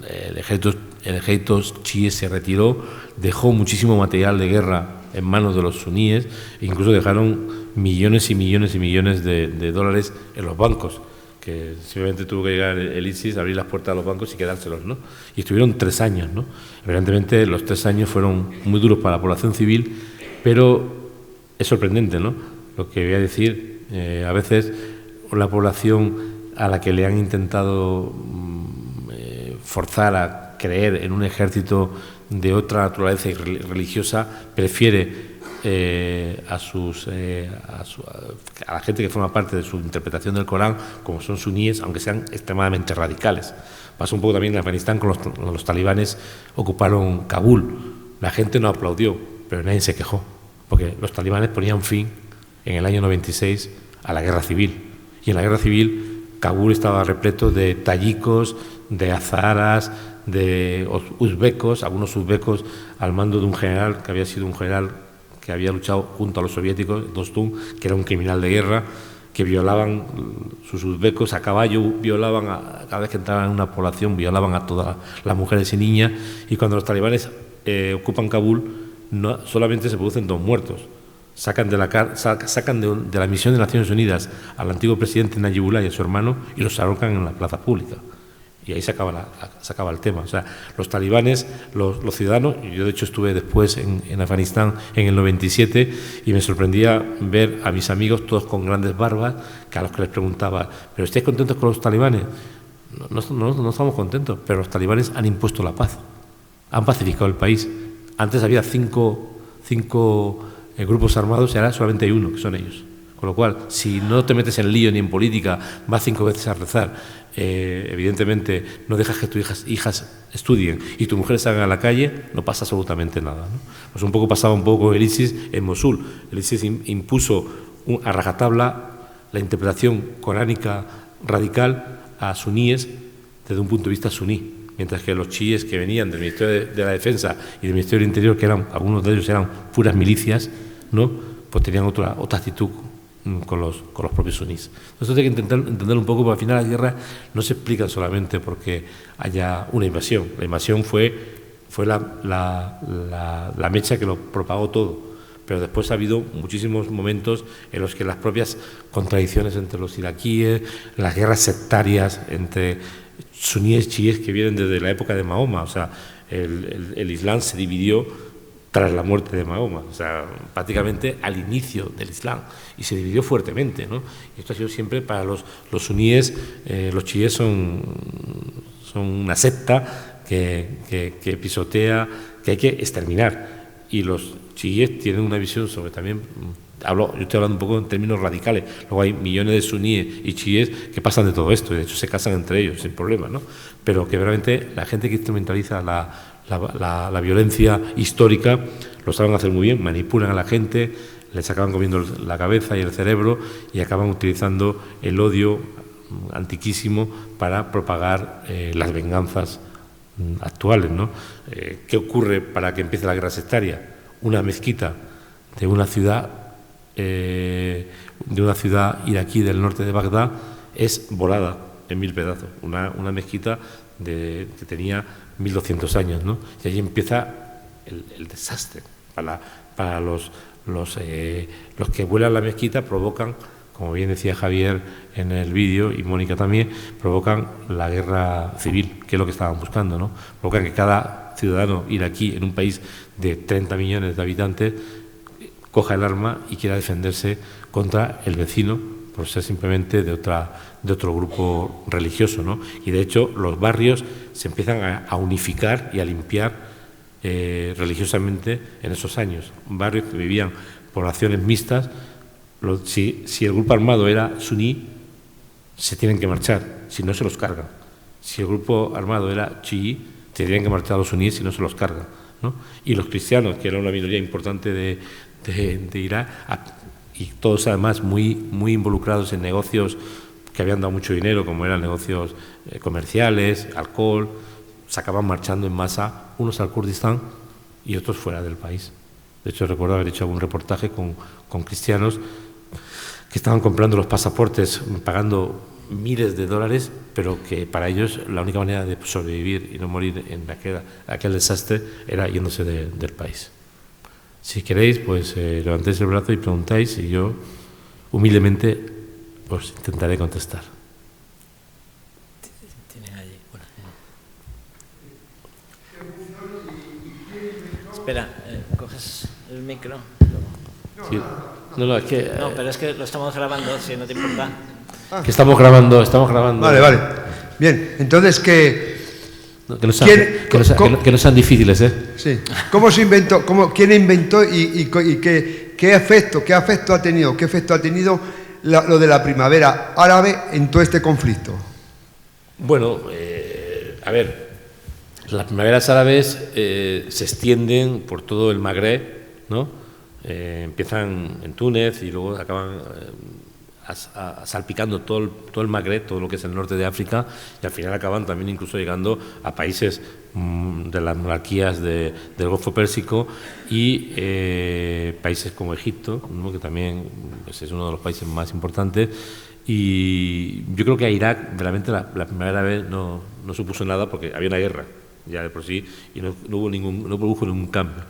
el ejército chií se retiró, dejó muchísimo material de guerra en manos de los suníes, e incluso dejaron millones y millones y millones de dólares en los bancos, que simplemente tuvo que llegar el ISIS, abrir las puertas de los bancos y quedárselos, ¿no? Y estuvieron 3 años, ¿no? Evidentemente los 3 años fueron muy duros para la población civil, pero es sorprendente, ¿no? Lo que voy a decir, a veces la población a la que le han intentado forzar a creer en un ejército de otra naturaleza religiosa prefiere a la gente que forma parte de su interpretación del Corán, como son suníes, aunque sean extremadamente radicales. Pasó un poco también en Afganistán con los talibanes ocuparon Kabul. La gente no aplaudió, pero nadie se quejó, porque los talibanes ponían fin en el año 96 a la guerra civil. Y en la guerra civil Kabul estaba repleto de tayikos, de azaras, de uzbecos, algunos uzbecos al mando de un general que había sido un general que había luchado junto a los soviéticos, Dostum, que era un criminal de guerra, que violaban sus uzbecos a caballo, violaban cada vez que entraban en una población, violaban a todas las mujeres y niñas, y cuando los talibanes ocupan Kabul, no, solamente se producen 2 muertos. Sacan de la misión de Naciones Unidas al antiguo presidente Nayibullah y a su hermano y los ahorcan en la plaza pública. Y ahí se acaba el tema. O sea, los talibanes, los ciudadanos, yo de hecho estuve después en Afganistán en el 97 y me sorprendía ver a mis amigos todos con grandes barbas, que a los que les preguntaba, ¿pero estáis contentos con los talibanes? No estamos contentos, pero los talibanes han impuesto la paz, han pacificado el país. Antes había cinco grupos armados y ahora solamente hay uno, que son ellos. Con lo cual, si no te metes en lío ni en política, vas 5 veces a rezar, evidentemente no dejas que tus hijas estudien y tus mujeres salgan a la calle, no pasa absolutamente nada, ¿no? Pues un poco pasaba con el ISIS en Mosul. El ISIS impuso a rajatabla la interpretación coránica radical a suníes desde un punto de vista suní, mientras que los chiíes que venían del Ministerio de la Defensa y del Ministerio del Interior, que algunos de ellos eran puras milicias, ¿no?, pues tenían otra actitud con los propios sunís. Entonces hay que intentar entender un poco, porque al final las guerras no se explican solamente porque haya una invasión. La invasión fue la mecha que lo propagó todo, pero después ha habido muchísimos momentos en los que las propias contradicciones entre los iraquíes, las guerras sectarias entre suníes y chiíes que vienen desde la época de Mahoma, o sea, el Islam se dividió tras la muerte de Mahoma, o sea, prácticamente al inicio del Islam, y se dividió fuertemente, ¿no? Y esto ha sido siempre para los suníes, los chiíes son una secta que pisotea, que hay que exterminar, y los chiíes tienen una visión sobre también, yo estoy hablando un poco en términos radicales, luego hay millones de suníes y chiíes que pasan de todo esto, y de hecho se casan entre ellos sin problema, ¿no? Pero que realmente la gente que instrumentaliza la violencia histórica lo saben hacer muy bien, manipulan a la gente, les acaban comiendo la cabeza y el cerebro y acaban utilizando el odio antiquísimo para propagar las venganzas actuales, ¿no? ¿Qué ocurre para que empiece la guerra sectaria? Una mezquita de una ciudad iraquí del norte de Bagdad es volada en 1000 pedazos, una mezquita que tenía 1200 años, ¿no? Y ahí empieza el desastre. Para los que vuelan la mezquita provocan, como bien decía Javier en el vídeo y Mónica también, provocan la guerra civil, que es lo que estaban buscando, ¿no? Provocan que cada ciudadano iraquí en un país de 30 millones de habitantes coja el arma y quiera defenderse contra el vecino por ser simplemente de otro grupo religioso, ¿no? Y de hecho los barrios se empiezan a unificar y a limpiar religiosamente en esos años. Barrios que vivían poblaciones mixtas, si el grupo armado era suní, se tienen que marchar, si no se los cargan. Si el grupo armado era chií, se tienen que marchar a los suníes si no se los cargan, ¿no? Y los cristianos, que era una minoría importante de Irak, y todos además muy involucrados en negocios que habían dado mucho dinero, como eran negocios comerciales, alcohol, se acaban marchando en masa, unos al Kurdistán y otros fuera del país. De hecho, recuerdo haber hecho algún reportaje con cristianos que estaban comprando los pasaportes, pagando miles de dólares, pero que para ellos la única manera de sobrevivir y no morir en aquel desastre era yéndose del país. Si queréis, pues levantéis el brazo y preguntáis y yo humildemente os intentaré contestar. Espera, coges el micro. Sí. No, es que... No, pero es que lo estamos grabando, si no te importa. Que estamos grabando. Vale. Bien, entonces que no sean difíciles, ¿eh? Sí. ¿Cómo se inventó? ¿Quién inventó y qué efecto ha tenido? ¿Qué efecto ha tenido lo de la primavera árabe en todo este conflicto? Bueno, a ver, las primaveras árabes se extienden por todo el Magreb, ¿no? Empiezan en Túnez y luego acaban salpicando todo el Magreb, todo lo que es el norte de África, y al final acaban también incluso llegando a países de las monarquías del Golfo Pérsico y países como Egipto, ¿no? Que también pues, es uno de los países más importantes. Y yo creo que a Irak realmente la primera vez no supuso nada porque había una guerra ya de por sí y no produjo ningún cambio.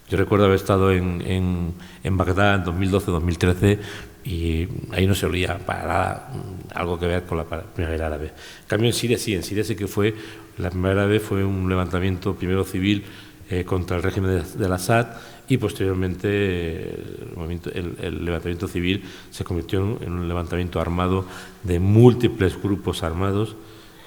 Yo recuerdo haber estado en Bagdad en 2012-2013 y ahí no se oía para nada algo que ver con la primavera árabe. En cambio en Siria sí que fue, la primavera árabe fue un levantamiento primero civil contra el régimen del Assad y posteriormente el levantamiento civil se convirtió en un levantamiento armado de múltiples grupos armados,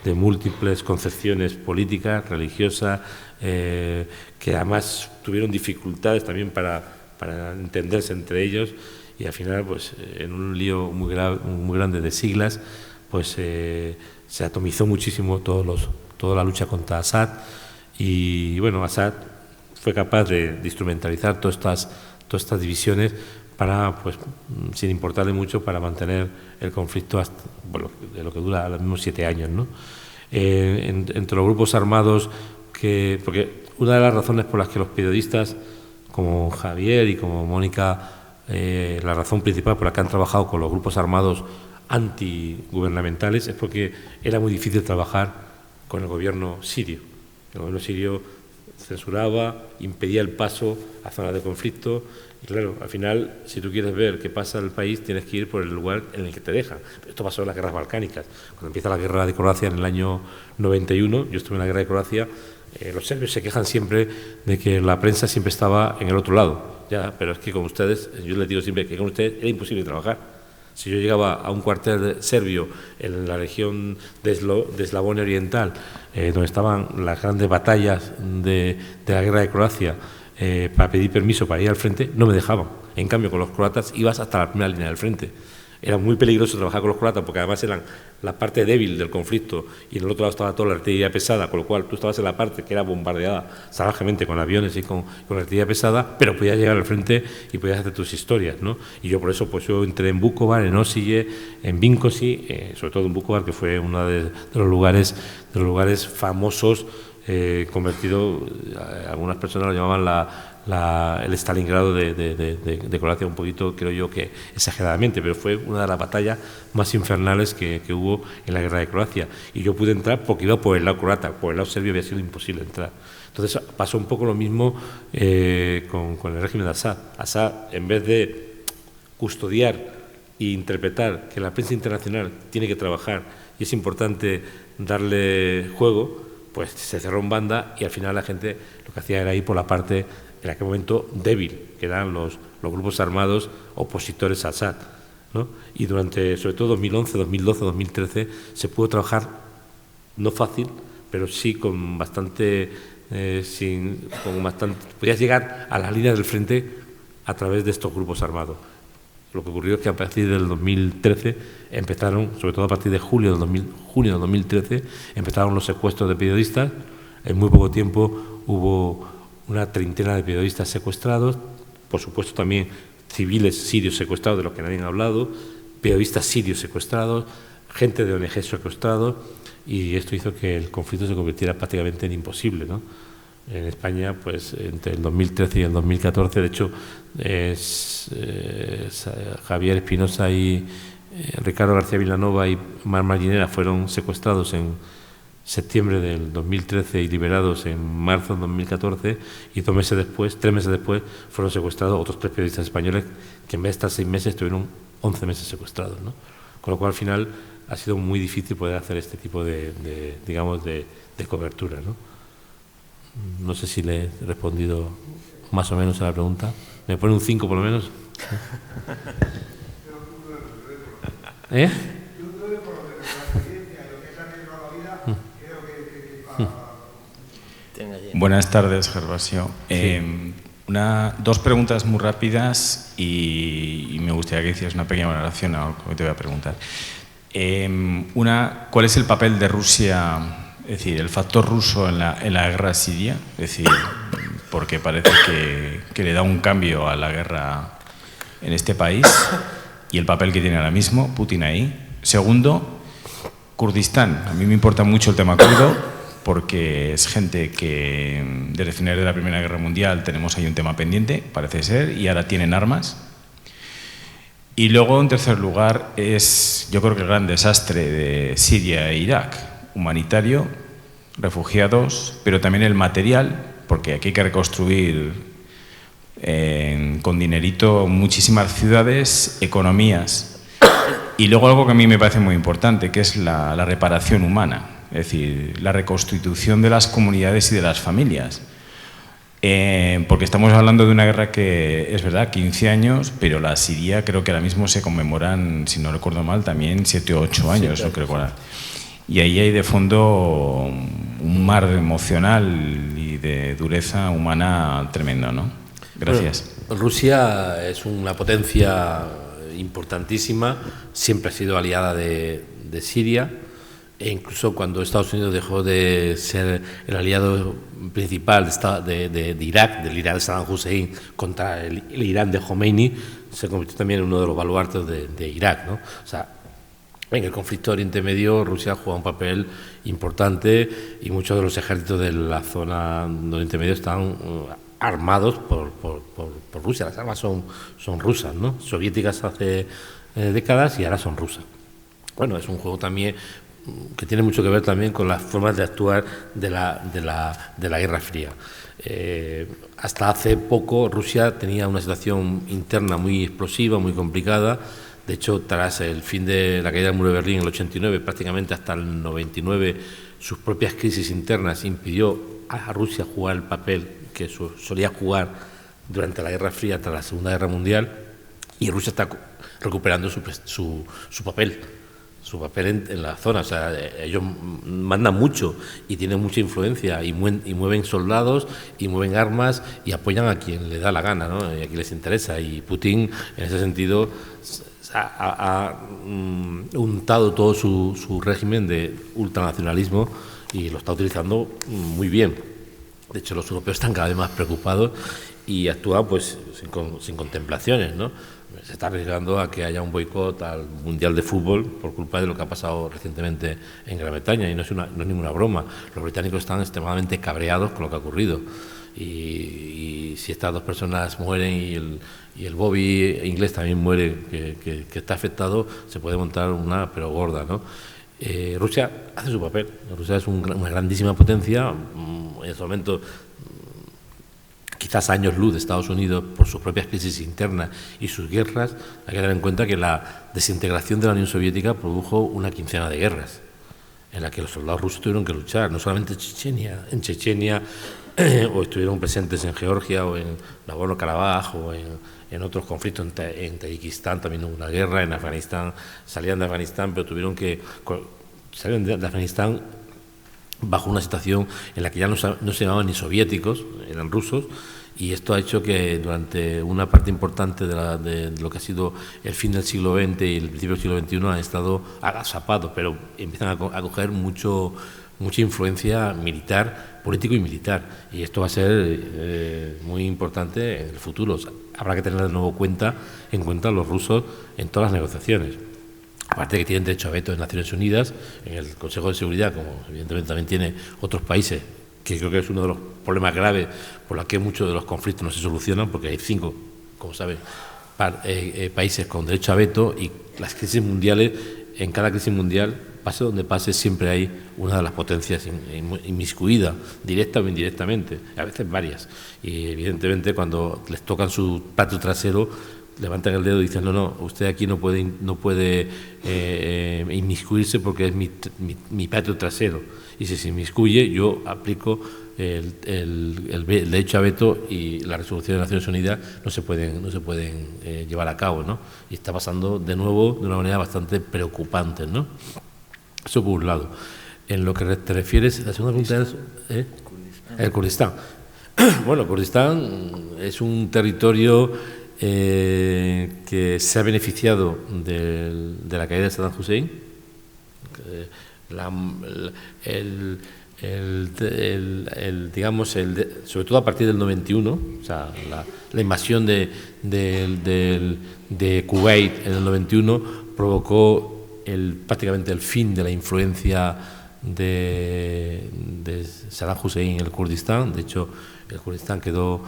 de múltiples concepciones políticas, religiosas, que además tuvieron dificultades también para entenderse entre ellos y al final pues en un lío muy grande de siglas pues se atomizó muchísimo toda la lucha contra Assad y bueno, Assad fue capaz de instrumentalizar todas estas divisiones para, pues, sin importarle mucho, para mantener el conflicto hasta, bueno, de lo que dura los mismos 7 años, ¿no? Entre los grupos armados, porque una de las razones por las que los periodistas, como Javier y como Mónica, la razón principal por la que han trabajado con los grupos armados antigubernamentales es porque era muy difícil trabajar con el gobierno sirio. El gobierno sirio censuraba, impedía el paso a zonas de conflicto y claro, al final, si tú quieres ver qué pasa en el país, tienes que ir por el lugar en el que te dejan. Esto pasó en las guerras balcánicas. Cuando empieza la guerra de Croacia en el año 91, yo estuve en la guerra de Croacia, los serbios se quejan siempre de que la prensa siempre estaba en el otro lado. Ya, pero es que con ustedes, yo les digo siempre que con ustedes era imposible trabajar. Si yo llegaba a un cuartel serbio en la región de Eslavonia Oriental, donde estaban las grandes batallas de la guerra de Croacia, para pedir permiso para ir al frente, no me dejaban. En cambio, con los croatas ibas hasta la primera línea del frente. Era muy peligroso trabajar con los croatas porque además eran la parte débil del conflicto y en el otro lado estaba toda la artillería pesada, con lo cual tú estabas en la parte que era bombardeada salvajemente con aviones y con artillería pesada, pero podías llegar al frente y podías hacer tus historias, ¿no? Y yo por eso pues yo entré en Vukovar, en Osije, en Vinkosi, sobre todo en Vukovar, que fue uno de los lugares famosos, convertido, algunas personas lo llamaban el Stalingrado de Croacia, un poquito, creo yo que exageradamente, pero fue una de las batallas más infernales que hubo en la guerra de Croacia. Y yo pude entrar porque iba por el lado croata, por el lado serbio había sido imposible entrar. Entonces pasó un poco lo mismo con el régimen de Assad. Assad, en vez de custodiar e interpretar que la prensa internacional tiene que trabajar y es importante darle juego, pues se cerró en banda y al final la gente lo que hacía era ir por la parte en aquel momento débil, que eran los grupos armados opositores a Assad, ¿no? Y durante, sobre todo 2011, 2012, 2013, se pudo trabajar, no fácil, pero sí con bastante, podías llegar a las líneas del frente a través de estos grupos armados. Lo que ocurrió es que a partir del 2013 empezaron, sobre todo a partir de junio de 2013, empezaron los secuestros de periodistas. En muy poco tiempo hubo una treintena de periodistas secuestrados, por supuesto también civiles sirios secuestrados, de los que nadie ha hablado, periodistas sirios secuestrados, gente de ONG secuestrados, y esto hizo que el conflicto se convirtiera prácticamente en imposible, ¿no? En España, pues entre el 2013 y el 2014, de hecho, Javier Espinosa y Ricardo García Vilanova y Mar Marginera fueron secuestrados en septiembre del 2013 y liberados en marzo del 2014, y 3 meses después fueron secuestrados otros 3 periodistas españoles que en vez de estar 6 meses estuvieron 11 meses secuestrados, ¿no? Con lo cual al final ha sido muy difícil poder hacer este tipo de cobertura, ¿no? No sé si le he respondido más o menos a la pregunta. ¿Me pone un 5 por lo menos? ¿Eh? Buenas tardes, Gervasio. Sí. 2 preguntas muy rápidas y me gustaría que hicieras una pequeña valoración a lo que te voy a preguntar. ¿Cuál es el papel de Rusia, es decir, el factor ruso en la guerra siria? Es decir, porque parece que le da un cambio a la guerra en este país. y el papel que tiene ahora mismo Putin ahí. Segundo, Kurdistán. A mí me importa mucho el tema kurdo porque es gente que desde finales de la Primera Guerra Mundial tenemos ahí un tema pendiente, parece ser, y ahora tienen armas. Y luego, en tercer lugar, es yo creo que el gran desastre de Siria e Irak, humanitario, refugiados, pero también el material, porque aquí hay que reconstruir con dinerito muchísimas ciudades, economías. Y luego algo que a mí me parece muy importante, que es la reparación humana, es decir, la reconstitución de las comunidades y de las familias. Porque estamos hablando de una guerra que es verdad, 15 años, pero la siria creo que ahora mismo se conmemoran, si no recuerdo mal, también 7 o 8 años. Sí, claro. Creo. Y ahí hay de fondo un mar emocional y de dureza humana tremendo, ¿no? Gracias. Bueno, Rusia es una potencia importantísima, siempre ha sido aliada de Siria. E incluso cuando Estados Unidos dejó de ser el aliado principal de Irak, del Irán de Saddam Hussein contra el Irán de Khomeini, se convirtió también en uno de los baluartes de Irak, ¿no? O sea, en el conflicto de Oriente Medio Rusia juega un papel importante y muchos de los ejércitos de la zona de Oriente Medio están armados por Rusia. Las armas son rusas, ¿no? Soviéticas hace décadas y ahora son rusas. Bueno, es un juego también que tiene mucho que ver también con las formas de actuar de la Guerra Fría. Hasta hace poco Rusia tenía una situación interna muy explosiva, muy complicada. De hecho, tras el fin de la caída del muro de Berlín en el 89, prácticamente hasta el 99, sus propias crisis internas impidió a Rusia jugar el papel que solía jugar durante la Guerra Fría tras la Segunda Guerra Mundial, y Rusia está recuperando su papel en la zona. O sea, ellos mandan mucho y tienen mucha influencia y mueven soldados y mueven armas y apoyan a quien le da la gana, ¿no? Y a quien les interesa. Y Putin, en ese sentido, ha untado todo su régimen de ultranacionalismo y lo está utilizando muy bien. De hecho, los europeos están cada vez más preocupados y actúan pues sin contemplaciones, ¿no? Se está arriesgando a que haya un boicot al Mundial de Fútbol por culpa de lo que ha pasado recientemente en Gran Bretaña, y no es ninguna broma. Los británicos están extremadamente cabreados con lo que ha ocurrido, y si estas dos personas mueren y el Bobby inglés también muere, que está afectado, se puede montar una pero gorda, ¿no? Rusia hace su papel. Rusia es una grandísima potencia, en este momento quizás años luz de Estados Unidos por sus propias crisis internas y sus guerras. Hay que tener en cuenta que la desintegración de la Unión Soviética produjo una quincena de guerras en la que los soldados rusos tuvieron que luchar, no solamente en Chechenia, o estuvieron presentes en Georgia o en Nagorno-Karabaj o en otros conflictos. En Tayikistán también hubo una guerra, en Afganistán salían de Afganistán, pero salieron de Afganistán bajo una situación en la que ya no se llamaban ni soviéticos, eran rusos, y esto ha hecho que durante una parte importante de lo que ha sido el fin del siglo XX y el principio del siglo XXI han estado agazapados, pero empiezan a coger mucha influencia militar, político y militar, y esto va a ser muy importante en el futuro. O sea, habrá que tener de nuevo en cuenta a los rusos en todas las negociaciones. Aparte de que tienen derecho a veto en Naciones Unidas, en el Consejo de Seguridad, como evidentemente también tiene otros países, que creo que es uno de los problemas graves por los que muchos de los conflictos no se solucionan, porque hay 5, como saben, países con derecho a veto, y las crisis mundiales, en cada crisis mundial, pase donde pase, siempre hay una de las potencias inmiscuida, directa o indirectamente, a veces varias. Y evidentemente cuando les tocan su patio trasero, levantan el dedo y dicen no, usted aquí no puede inmiscuirse porque es mi patio trasero, y si se inmiscuye yo aplico el derecho a veto, y las resoluciones de Naciones Unidas no se pueden llevar a cabo, ¿no? Y está pasando de nuevo de una manera bastante preocupante, ¿no? Eso por un lado. En lo que te refieres, la segunda pregunta es el Kurdistán. Bueno, Kurdistán es un territorio que se ha beneficiado de la caída de Saddam Hussein. sobre todo a partir del 91, o sea, la invasión de Kuwait en el 91 provocó prácticamente el fin de la influencia de Saddam Hussein en el Kurdistán. De hecho, el Kurdistán quedó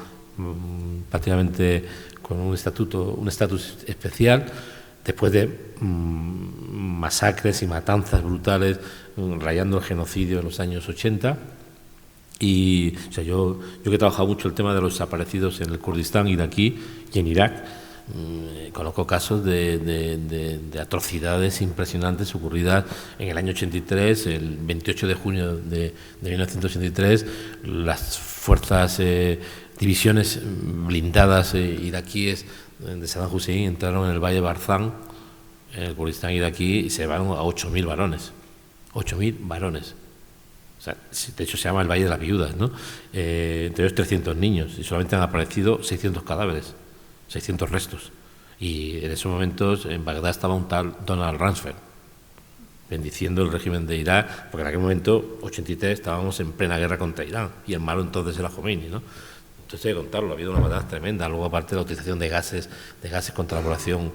prácticamente con un estatus especial después de masacres y matanzas brutales, rayando el genocidio en los años 80. Y o sea, yo que he trabajado mucho el tema de los desaparecidos en el Kurdistán iraquí y en Irak, conozco casos de atrocidades impresionantes ocurridas en el año 83, el 28 de junio de 1983, las fuerzas, divisiones blindadas iraquíes de Saddam Hussein entraron en el Valle Barzán, en el Kurdistán iraquí, y se llevaron a 8.000 varones. 8.000 varones. O sea, de hecho se llama el Valle de las Viudas, ¿no? Entre ellos 300 niños, y solamente han aparecido 600 cadáveres, 600 restos. Y en esos momentos en Bagdad estaba un tal Donald Rumsfeld bendiciendo el régimen de Irak, porque en aquel momento, 83, estábamos en plena guerra contra Irán, y el malo entonces era Khomeini, ¿no? Entonces hay que contarlo, ha habido una batalla tremenda. Luego, aparte de la utilización de gases contra la población,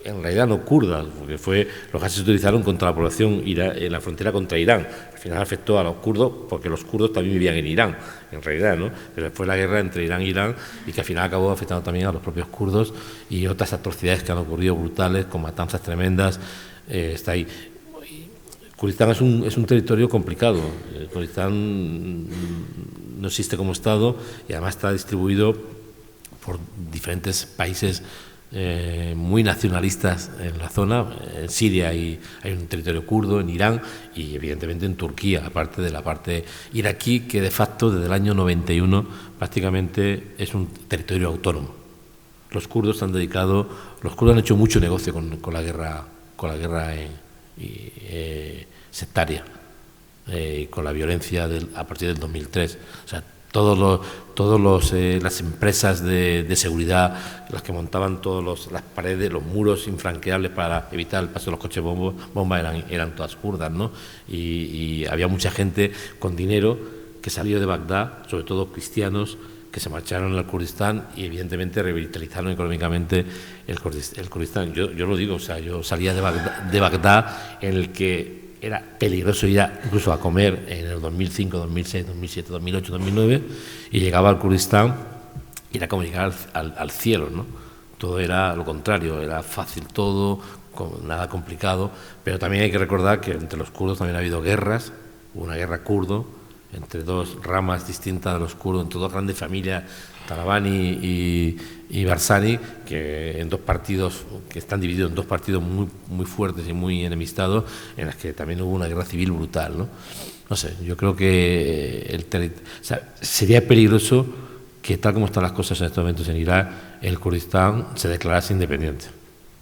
en realidad no kurda, porque los gases se utilizaron contra la población en la frontera contra Irán. Al final afectó a los kurdos, porque los kurdos también vivían en Irán, en realidad, ¿no? Pero fue la guerra entre Irán y Irán, y que al final acabó afectando también a los propios kurdos, y otras atrocidades que han ocurrido brutales, con matanzas tremendas. Está ahí. Kurdistán es un territorio complicado. Kurdistán no existe como Estado, y además está distribuido por diferentes países muy nacionalistas en la zona. En Siria hay un territorio kurdo, en Irán y evidentemente en Turquía, aparte de la parte iraquí, que de facto desde el año 91 prácticamente es un territorio autónomo. Los kurdos han hecho mucho negocio con la guerra sectaria, con la violencia a partir del 2003. O sea, las empresas de seguridad, las que montaban las paredes, los muros infranqueables para evitar el paso de los coches bomba eran todas kurdas, ¿no? Y había mucha gente con dinero que salió de Bagdad, sobre todo cristianos, que se marcharon al Kurdistán y evidentemente revitalizaron económicamente el Kurdistán. Yo lo digo, o sea, yo salía de Bagdad, en el que era peligroso ir incluso a comer en el 2005, 2006, 2007, 2008, 2009, y llegaba al Kurdistán y era como llegar al cielo, ¿no? Todo era lo contrario, era fácil todo, nada complicado, pero también hay que recordar que entre los kurdos también ha habido guerras. Hubo una guerra kurdo entre dos ramas distintas de los kurdos, entre dos grandes familias, Talabani y Barzani, que en dos partidos, que están divididos en dos partidos muy, muy fuertes y muy enemistados, en las que también hubo una guerra civil brutal, ¿no? No sé, yo creo que sería peligroso que, tal como están las cosas en estos momentos en Irak, el Kurdistán se declarase independiente.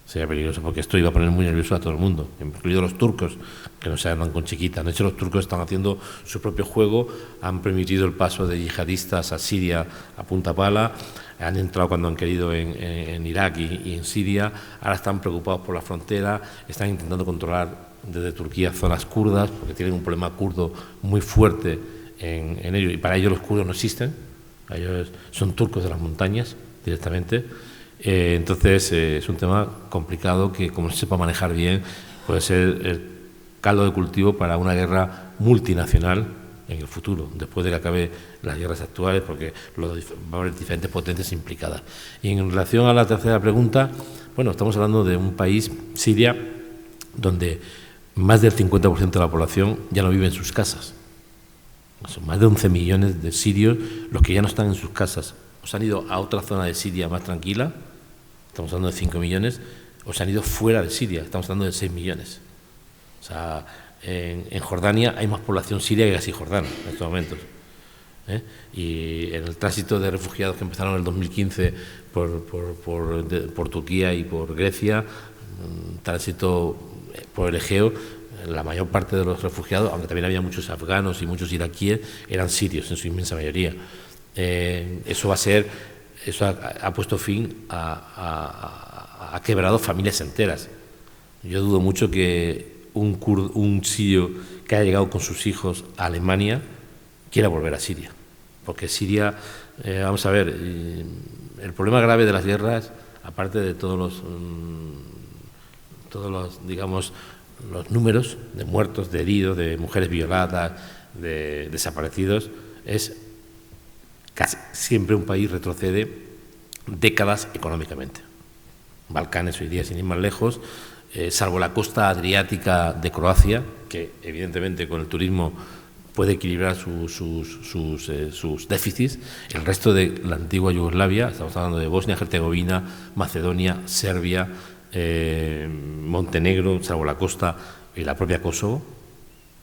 Sería peligroso, porque esto iba a poner muy nervioso a todo el mundo, incluidos los turcos, que no se andan con chiquitas. De hecho, los turcos están haciendo su propio juego, han permitido el paso de yihadistas a Siria a punta pala, han entrado cuando han querido en Irak y en Siria, ahora están preocupados por la frontera, están intentando controlar desde Turquía zonas kurdas, porque tienen un problema kurdo muy fuerte en ellos, y para ellos los kurdos no existen, ellos son turcos de las montañas directamente. Entonces es un tema complicado que, como se sepa manejar bien, puede ser el caldo de cultivo para una guerra multinacional en el futuro, después de que acabe las guerras actuales, porque va a haber diferentes potencias implicadas. Y en relación a la tercera pregunta, bueno, estamos hablando de un país, Siria, donde más del 50% de la población ya no vive en sus casas. Son más de 11 millones de sirios los que ya no están en sus casas. O se han ido a otra zona de Siria más tranquila, estamos hablando de 5 millones, o se han ido fuera de Siria, estamos hablando de 6 millones. O sea, en Jordania hay más población siria que cisjordana en estos momentos. Y en el tránsito de refugiados que empezaron en el 2015 por Turquía y por Grecia, tránsito por el Egeo, la mayor parte de los refugiados, aunque también había muchos afganos y muchos iraquíes, eran sirios en su inmensa mayoría. Eso ha puesto fin ha quebrado familias enteras. Yo dudo mucho que un sirio que haya llegado con sus hijos a Alemania quiera volver a Siria. Porque Siria, vamos a ver, el problema grave de las guerras, aparte de todos los, digamos, los números de muertos, de heridos, de mujeres violadas, de desaparecidos, es casi siempre un país retrocede décadas económicamente. Balcanes hoy día, sin ir más lejos, salvo la costa adriática de Croacia, que evidentemente con el turismo puede equilibrar sus déficits, el resto de la antigua Yugoslavia, estamos hablando de Bosnia, Herzegovina, Macedonia, Serbia, Montenegro, salvo la costa y la propia Kosovo,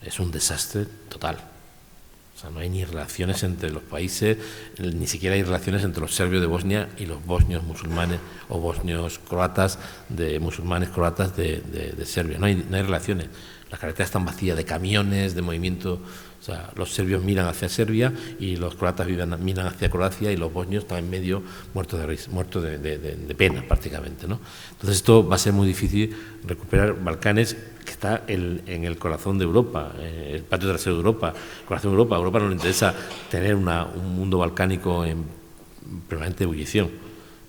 es un desastre total. O sea, no hay ni relaciones entre los países, ni siquiera hay relaciones entre los serbios de Bosnia y los bosnios musulmanes o bosnios croatas, de musulmanes croatas de Serbia. No hay relaciones. Las carreteras están vacías de camiones, de movimiento. O sea, los serbios miran hacia Serbia y los croatas miran hacia Croacia y los bosnios están en medio muertos de pena prácticamente, ¿no? Entonces esto va a ser muy difícil recuperar Balcanes, que está en el corazón de Europa, el patio trasero de Europa, el corazón de Europa. A Europa no le interesa tener un mundo balcánico en permanente ebullición.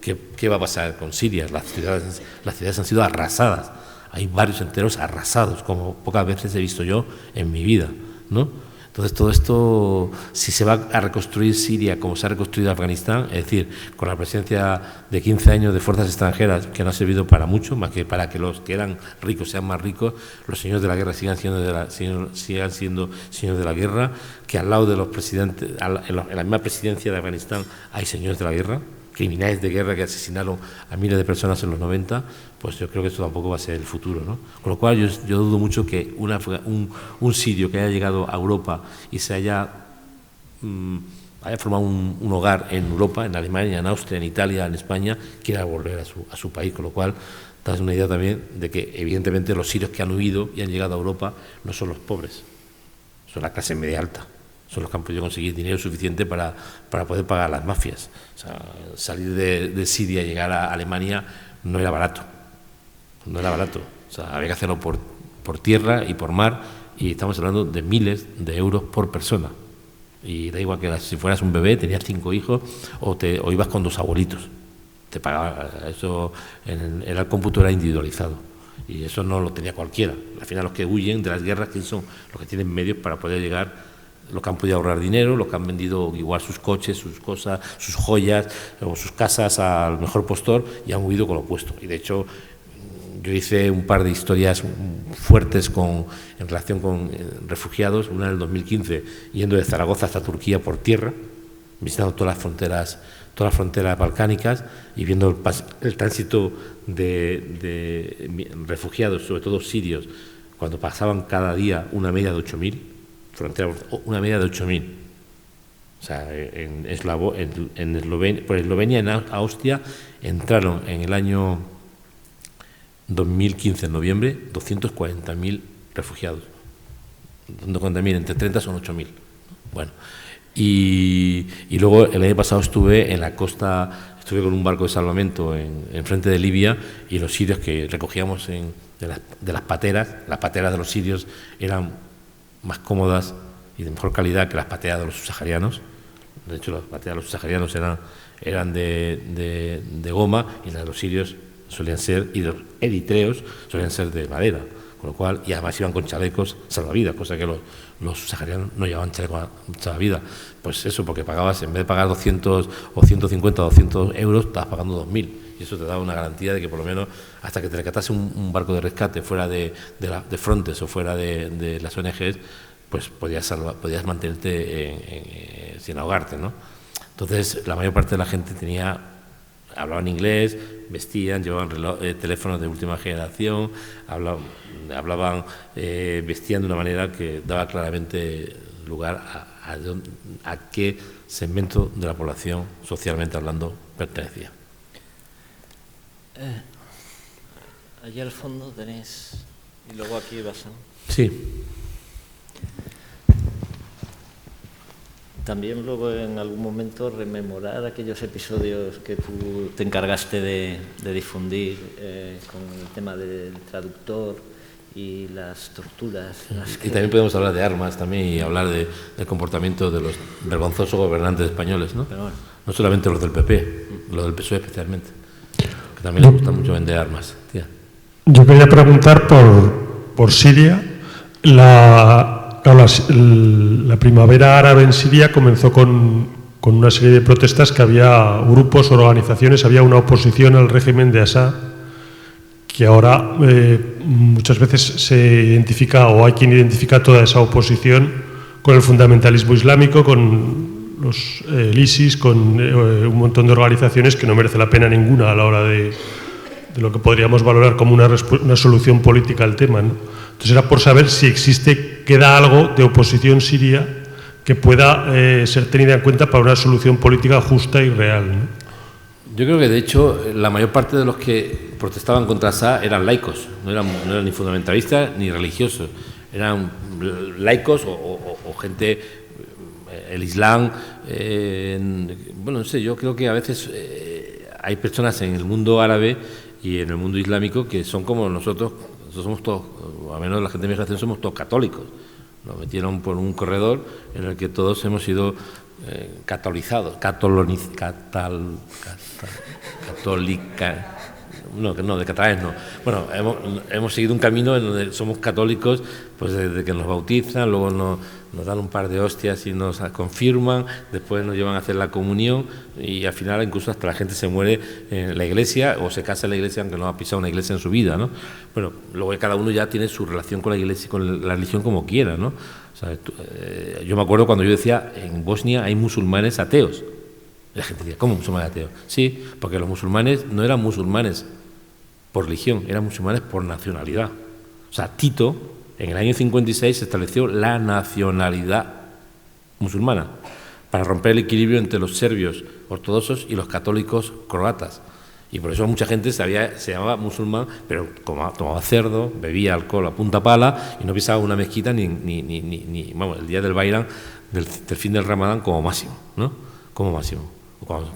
¿Qué va a pasar con Siria? Las ciudades han sido arrasadas. Hay barrios enteros arrasados, como pocas veces he visto yo en mi vida, ¿no? Entonces, todo esto, si se va a reconstruir Siria como se ha reconstruido Afganistán, es decir, con la presencia de 15 años de fuerzas extranjeras, que no ha servido para mucho, más que para que los que eran ricos sean más ricos, los señores de la guerra sigan siendo señores de la guerra, que al lado de los presidentes, en la misma presidencia de Afganistán hay señores de la guerra, criminales de guerra que asesinaron a miles de personas en los 90, pues yo creo que esto tampoco va a ser el futuro, ¿no? Con lo cual yo dudo mucho que un sirio que haya llegado a Europa y se haya formado un hogar en Europa, en Alemania, en Austria, en Italia, en España, quiera volver a su país, con lo cual das una idea también de que evidentemente los sirios que han huido y han llegado a Europa no son los pobres, son la clase media alta. Son los que han podido conseguir dinero suficiente para poder pagar las mafias. O sea, salir de Siria y llegar a Alemania no era barato. No era barato. O sea, había que hacerlo por tierra y por mar, y estamos hablando de miles de euros por persona. Y da igual que si fueras un bebé, tenías 5 hijos o ibas con 2 abuelitos. Te pagaba eso, el cómputo era individualizado. Y eso no lo tenía cualquiera. Al final los que huyen de las guerras, ¿quién son? Los que tienen medios para poder llegar, los que han podido ahorrar dinero, los que han vendido igual sus coches, sus cosas, sus joyas o sus casas al mejor postor y han huido con lo opuesto. Y de hecho yo hice un par de historias fuertes en relación con refugiados, una en el 2015, yendo de Zaragoza hasta Turquía por tierra, visitando todas las fronteras balcánicas y viendo el tránsito de refugiados, sobre todo sirios, cuando pasaban cada día una media de 8.000, una media de 8.000. O sea, por Eslovenia, en Austria, entraron en el año 2015, en noviembre, 240.000 refugiados. 240.000, entre 30 son 8.000. Bueno, y luego el año pasado estuve en la costa, estuve con un barco de salvamento en frente de Libia, y los sirios que recogíamos de las pateras de los sirios eran más cómodas y de mejor calidad que las pateras de los subsaharianos. De hecho, las pateras de los subsaharianos eran de goma, y las de los sirios solían ser, y los eritreos solían ser de madera, con lo cual, y además iban con chalecos salvavidas, cosa que los subsaharianos no llevaban chalecos salvavidas. Pues eso, porque pagabas, en vez de pagar 200 o 150 o 200 euros, estabas pagando 2.000, y eso te daba una garantía de que por lo menos hasta que te rescatase un barco de rescate fuera de Frontex o fuera de las ONGs, pues podías mantenerte sin ahogarte, ¿no? Entonces la mayor parte de la gente hablaban inglés, vestían, llevaban teléfonos de última generación, hablaban, vestían de una manera que daba claramente lugar a qué segmento de la población, socialmente hablando, pertenecía. Allí al fondo tenéis, y luego aquí vas a... Sí. También luego en algún momento rememorar aquellos episodios que tú te encargaste de difundir con el tema del traductor y las torturas. Y también podemos hablar de armas también y hablar del comportamiento de los vergonzosos gobernantes españoles, ¿no? Pero bueno. No solamente los del PP, los del PSOE especialmente, que también les gusta mucho vender armas. Tía. Yo quería preguntar por Siria. La primavera árabe en Siria comenzó con una serie de protestas, que había grupos, organizaciones, había una oposición al régimen de Assad, que ahora muchas veces se identifica, o hay quien identifica toda esa oposición con el fundamentalismo islámico, con el ISIS, con un montón de organizaciones que no merece la pena ninguna a la hora de lo que podríamos valorar como una solución política al tema, ¿no? Entonces era por saber si queda algo de oposición siria que pueda ser tenida en cuenta para una solución política justa y real, ¿no? Yo creo que, de hecho, la mayor parte de los que protestaban contra Assad eran laicos, no eran ni fundamentalistas ni religiosos, eran laicos o gente, el Islam, bueno, no sé, yo creo que a veces hay personas en el mundo árabe y en el mundo islámico que son como nosotros somos todos, o al menos la gente de mi generación, somos todos católicos. Nos metieron por un corredor en el que todos hemos sido catolizados, de catalanes no. Bueno, hemos seguido un camino en donde somos católicos, pues desde que nos bautizan, luego nos dan un par de hostias y nos confirman, después nos llevan a hacer la comunión y al final incluso hasta la gente se muere en la iglesia o se casa en la iglesia aunque no ha pisado una iglesia en su vida, ¿no? Bueno, luego cada uno ya tiene su relación con la iglesia y con la religión como quiera, ¿no? O sea, yo me acuerdo cuando yo decía, en Bosnia hay musulmanes ateos. Y la gente decía, ¿cómo musulmanes ateos? Sí, porque los musulmanes no eran musulmanes por religión, eran musulmanes por nacionalidad. O sea, Tito, en el año 56, se estableció la nacionalidad musulmana para romper el equilibrio entre los serbios ortodoxos y los católicos croatas. Y por eso mucha gente se llamaba musulmán, pero tomaba cerdo, bebía alcohol a punta pala y no pisaba una mezquita ni vamos, el día del Bairán, del fin del Ramadán como máximo, ¿no? Como máximo.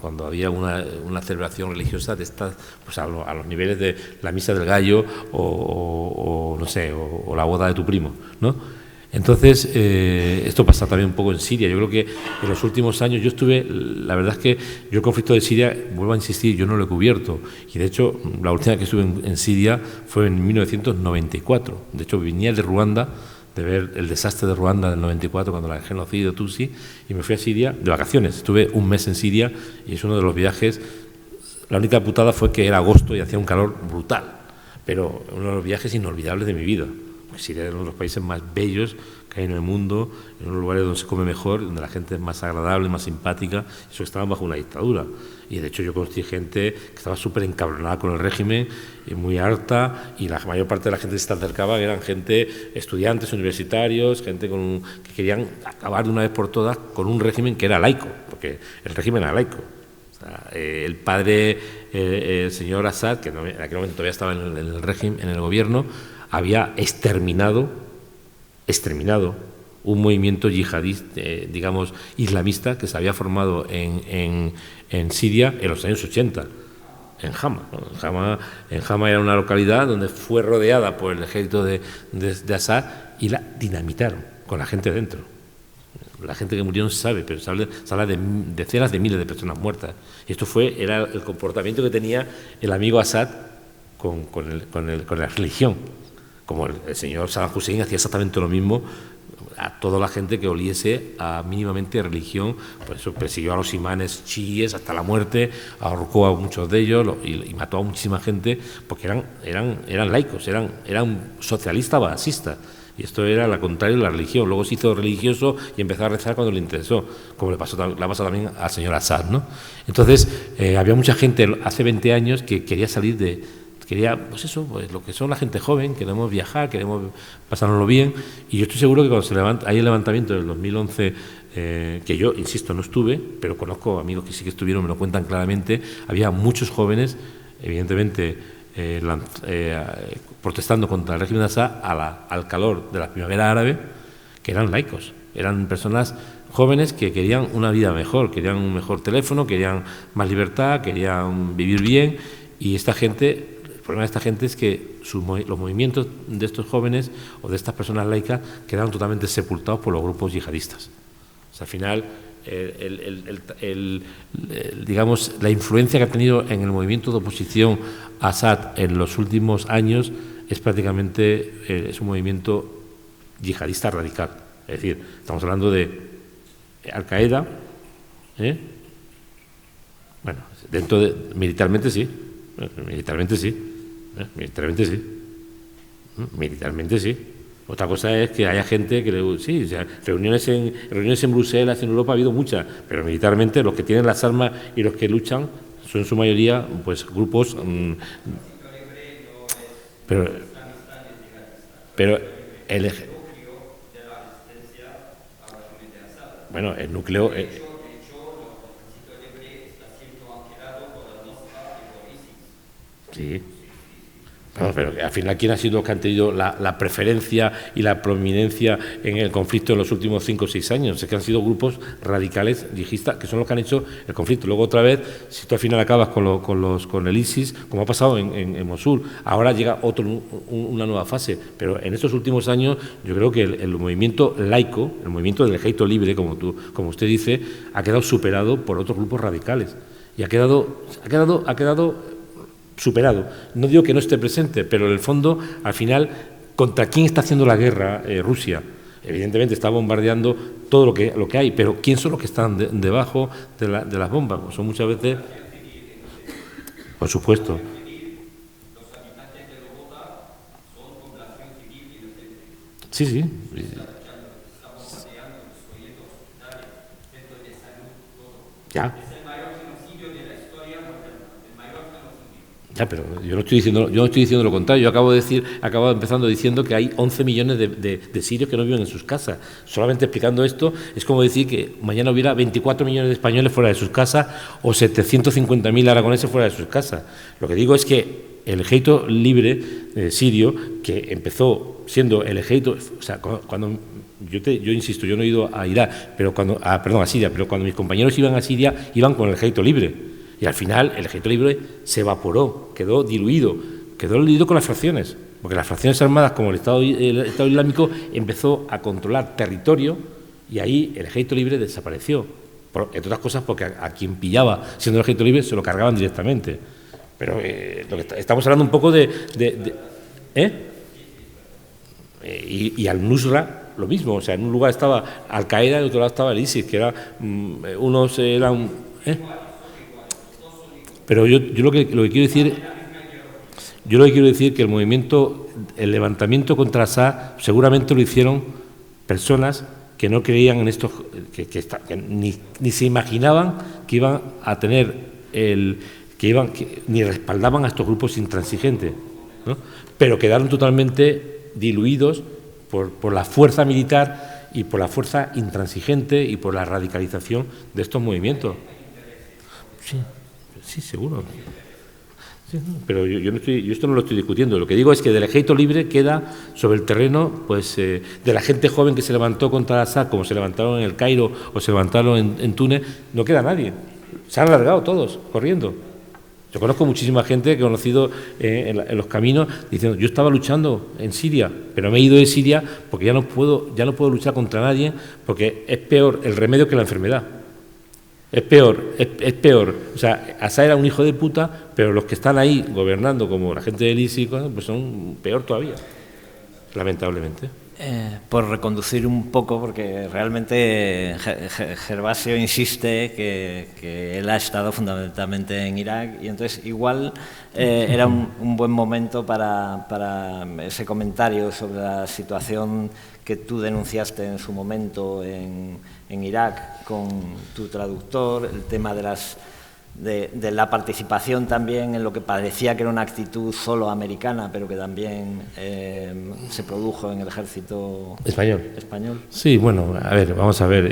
Cuando había una celebración religiosa de estas, pues a los niveles de la misa del gallo o no sé, o la boda de tu primo, ¿no? Entonces, esto pasa también un poco en Siria. Yo creo que en los últimos años la verdad es que yo el conflicto de Siria, vuelvo a insistir, yo no lo he cubierto. Y de hecho, la última vez que estuve en Siria fue en 1994. De hecho, venía de Ruanda, de ver el desastre de Ruanda del 94 cuando el genocidio Tutsi, y me fui a Siria de vacaciones. Estuve un mes en Siria y es uno de los viajes. La única putada fue que era agosto y hacía un calor brutal, pero uno de los viajes inolvidables de mi vida. Siria es uno de los países más bellos que hay en el mundo, en unos lugares donde se come mejor, donde la gente es más agradable, más simpática, y eso estaban bajo una dictadura. Y de hecho yo conocí gente que estaba súper encabronada con el régimen, muy harta, y la mayor parte de la gente que se acercaba eran gente, estudiantes universitarios, gente que querían acabar de una vez por todas con un régimen que era laico, porque el régimen era laico. O sea, el padre, el señor Assad, que en aquel momento todavía estaba en el régimen, en el gobierno, había exterminado un movimiento yihadista, digamos, islamista que se había formado en Siria en los años 80, en Hama, ¿no? En Hama era una localidad donde fue rodeada por el ejército de Assad y la dinamitaron con la gente dentro. La gente que murió no se sabe, pero se habla de decenas de miles de personas muertas. Y esto era el comportamiento que tenía el amigo Assad con la religión. Como el señor Saddam Hussein hacía exactamente lo mismo a toda la gente que oliese a mínimamente religión, por eso persiguió a los imanes chiíes hasta la muerte, ahorcó a muchos de ellos y mató a muchísima gente porque eran laicos, eran socialistas basistas. Y esto era lo contrario de la religión. Luego se hizo religioso y empezó a rezar cuando le interesó, como le ha pasado también al señor Assad, ¿no? Entonces, había mucha gente hace 20 años que quería salir pues eso, pues lo que son la gente joven, queremos viajar, queremos pasárnoslo bien, y yo estoy seguro que cuando hay el levantamiento del 2011, que yo, insisto, no estuve, pero conozco amigos que sí que estuvieron, me lo cuentan claramente, había muchos jóvenes, evidentemente, protestando contra el régimen de Assad al calor de la primavera árabe, que eran laicos, eran personas jóvenes que querían una vida mejor, querían un mejor teléfono, querían más libertad, querían vivir bien, y esta gente problema de esta gente es que los movimientos de estos jóvenes o de estas personas laicas quedaron totalmente sepultados por los grupos yihadistas. O sea, al final, digamos, la influencia que ha tenido en el movimiento de oposición a Assad en los últimos años es prácticamente es un movimiento yihadista radical. Es decir, estamos hablando de Al-Qaeda, bueno, militarmente sí, militarmente sí. Otra cosa es que haya gente que sí, o sea, reuniones en Bruselas, en Europa ha habido muchas, pero militarmente los que tienen las armas y los que luchan son en su mayoría pues grupos pero bueno, el núcleo sí. Bueno, pero al final, ¿quién ha sido los que han tenido la preferencia y la prominencia en el conflicto en los últimos 5 o 6 años? Es que han sido grupos radicales yihadistas, que son los que han hecho el conflicto. Luego, otra vez, si tú al final acabas con el ISIS, como ha pasado en Mosul, ahora llega una nueva fase. Pero en estos últimos años, yo creo que el movimiento laico, el movimiento del ejército libre, como usted dice, ha quedado superado por otros grupos radicales. Y ha quedado superado. No digo que no esté presente, pero en el fondo, al final, ¿contra quién está haciendo la guerra Rusia? Evidentemente está bombardeando todo lo que hay, pero ¿quién son los que están debajo de las bombas? Pues son muchas veces... Por supuesto. Sí, sí. Ya. Ya, pero yo no estoy diciendo lo contrario. Yo acabo empezando diciendo que hay 11 millones de sirios que no viven en sus casas. Solamente explicando esto es como decir que mañana hubiera 24 millones de españoles fuera de sus casas o 750.000 aragoneses fuera de sus casas. Lo que digo es que el ejército libre sirio, que empezó siendo el ejército, o sea, cuando yo insisto, yo no he ido a Irak, a Siria, pero cuando mis compañeros iban a Siria, iban con el ejército libre. Y al final el ejército libre se evaporó, quedó diluido con las fracciones, porque las fracciones armadas como el Estado Islámico empezó a controlar territorio y ahí el ejército libre desapareció, entre otras cosas porque a quien pillaba siendo el ejército libre se lo cargaban directamente. Pero estamos hablando un poco y al-Nusra lo mismo, o sea, en un lugar estaba Al-Qaeda y en otro lado estaba el ISIS, que era unos eran... Pero yo lo que quiero decir que el levantamiento contra Assad seguramente lo hicieron personas que no creían en estos, que ni se imaginaban que iban a tener ni respaldaban a estos grupos intransigentes, ¿no? Pero quedaron totalmente diluidos por la fuerza militar y por la fuerza intransigente y por la radicalización de estos movimientos. Sí, seguro. Sí, pero yo esto no lo estoy discutiendo. Lo que digo es que del ejército libre queda sobre el terreno, pues, de la gente joven que se levantó contra Assad, como se levantaron en el Cairo o se levantaron en Túnez, no queda nadie. Se han largado todos, corriendo. Yo conozco muchísima gente que he conocido en los caminos diciendo, yo estaba luchando en Siria, pero me he ido de Siria porque ya no puedo luchar contra nadie porque es peor el remedio que la enfermedad. Es peor. O sea, Assad era un hijo de puta, pero los que están ahí gobernando, como la gente del ISIS, pues son peor todavía, lamentablemente. Por reconducir un poco, porque realmente Gervasio insiste que él ha estado fundamentalmente en Irak y entonces igual era un buen momento para ese comentario sobre la situación que tú denunciaste en su momento en Irak con tu traductor, el tema de la participación también en lo que parecía que era una actitud solo americana, pero que también se produjo en el ejército español. Sí, bueno, a ver, vamos a ver.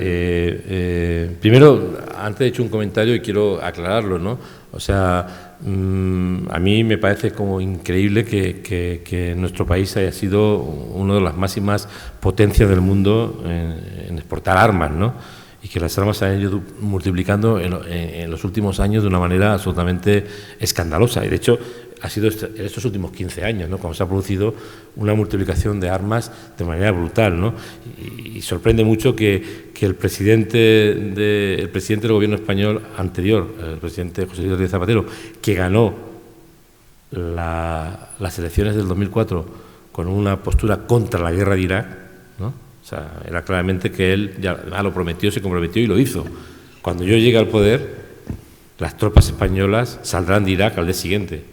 Primero, antes he hecho un comentario y quiero aclararlo, ¿no? O sea, a mí me parece como increíble que nuestro país haya sido una de las máximas potencias del mundo en exportar armas, ¿no? Y que las armas se han ido multiplicando en los últimos años de una manera absolutamente escandalosa. Y de hecho, ha sido en estos últimos 15 años, ¿no? Cuando se ha producido una multiplicación de armas de manera brutal, ¿no? Y sorprende mucho que el presidente del gobierno español anterior, el presidente José Luis Rodríguez Zapatero, que ganó las elecciones del 2004 con una postura contra la guerra de Irak, ¿no? O sea, era claramente que él ya lo prometió, se comprometió y lo hizo. Cuando yo llegue al poder, las tropas españolas saldrán de Irak al día siguiente.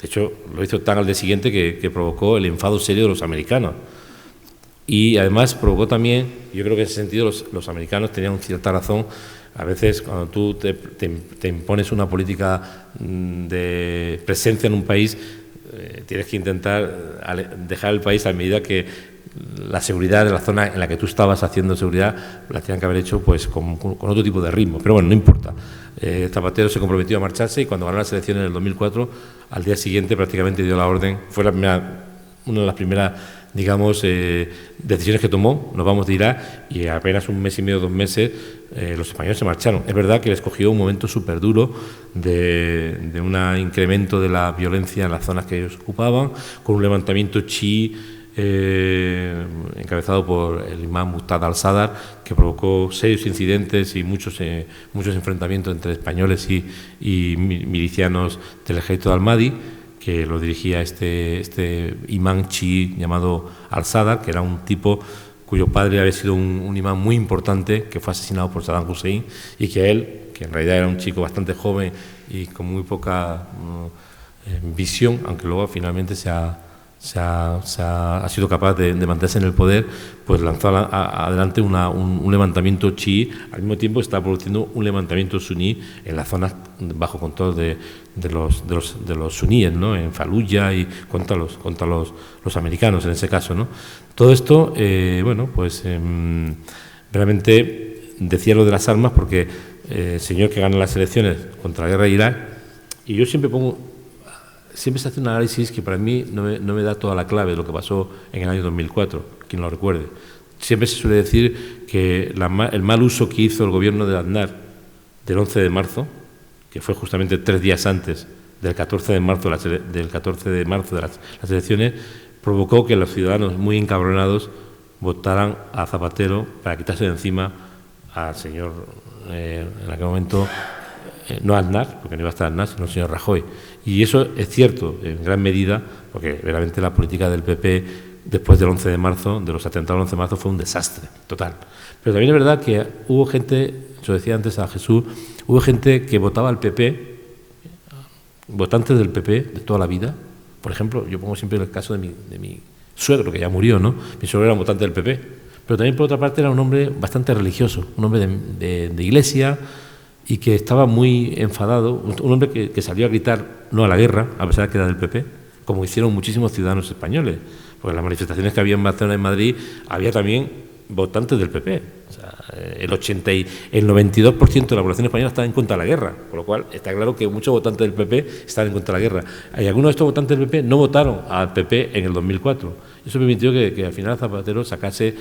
De hecho, lo hizo tan al día siguiente que provocó el enfado serio de los americanos. Y además provocó también, yo creo que en ese sentido los americanos tenían cierta razón. A veces cuando tú te impones una política de presencia en un país, tienes que intentar dejar el país a medida que la seguridad de la zona en la que tú estabas haciendo seguridad la tenían que haber hecho pues con otro tipo de ritmo. Pero bueno, no importa. Zapatero se comprometió a marcharse y cuando ganó las elecciones en el 2004, al día siguiente prácticamente dio la orden. Fue una de las primeras, digamos, decisiones que tomó. Nos vamos de Irak y apenas un mes y medio, 2 meses, los españoles se marcharon. Es verdad que les cogió un momento súper duro de un incremento de la violencia en las zonas que ellos ocupaban, con un levantamiento chií encabezado por el imán Muqtada al-Sadr, que provocó serios incidentes y muchos enfrentamientos entre españoles y milicianos del ejército de al-Mahdi, que lo dirigía este imán chií llamado al-Sadr, que era un tipo cuyo padre había sido un imán muy importante, que fue asesinado por Saddam Hussein, y que él, que en realidad era un chico bastante joven y con muy poca visión, aunque luego finalmente ha sido capaz de mantenerse en el poder, pues lanzó adelante un levantamiento chií. Al mismo tiempo está produciendo un levantamiento suní en las zonas bajo control de los suníes, ¿no? En Fallujah y contra los americanos en ese caso, ¿no? Todo esto, realmente decía lo de las armas porque el señor que gana las elecciones contra la guerra de Irak, y yo siempre se hace un análisis que para mí no me da toda la clave de lo que pasó en el año 2004, quien lo recuerde. Siempre se suele decir que el mal uso que hizo el gobierno de Aznar del 11 de marzo, que fue justamente 3 días antes del 14 de marzo de las elecciones, provocó que los ciudadanos muy encabronados votaran a Zapatero para quitarse de encima al señor, en aquel momento, no Aznar, porque no iba a estar Aznar, sino el señor Rajoy. Y eso es cierto en gran medida, porque realmente la política del PP después del 11 de marzo, de los atentados del 11 de marzo, fue un desastre total. Pero también es verdad que hubo gente, yo decía antes a Jesús, hubo gente que votaba al PP, votantes del PP de toda la vida. Por ejemplo, yo pongo siempre el caso de mi suegro, que ya murió, ¿no? Mi suegro era un votante del PP, pero también por otra parte era un hombre bastante religioso, un hombre de iglesia, y que estaba muy enfadado, un hombre que salió a gritar no a la guerra, a pesar de que era del PP, como hicieron muchísimos ciudadanos españoles, porque en las manifestaciones que había en Barcelona y en Madrid había también votantes del PP. O sea, el 92% de la población española estaba en contra de la guerra, por lo cual está claro que muchos votantes del PP están en contra de la guerra. Y algunos de estos votantes del PP no votaron al PP en el 2004. Eso permitió que al final Zapatero sacase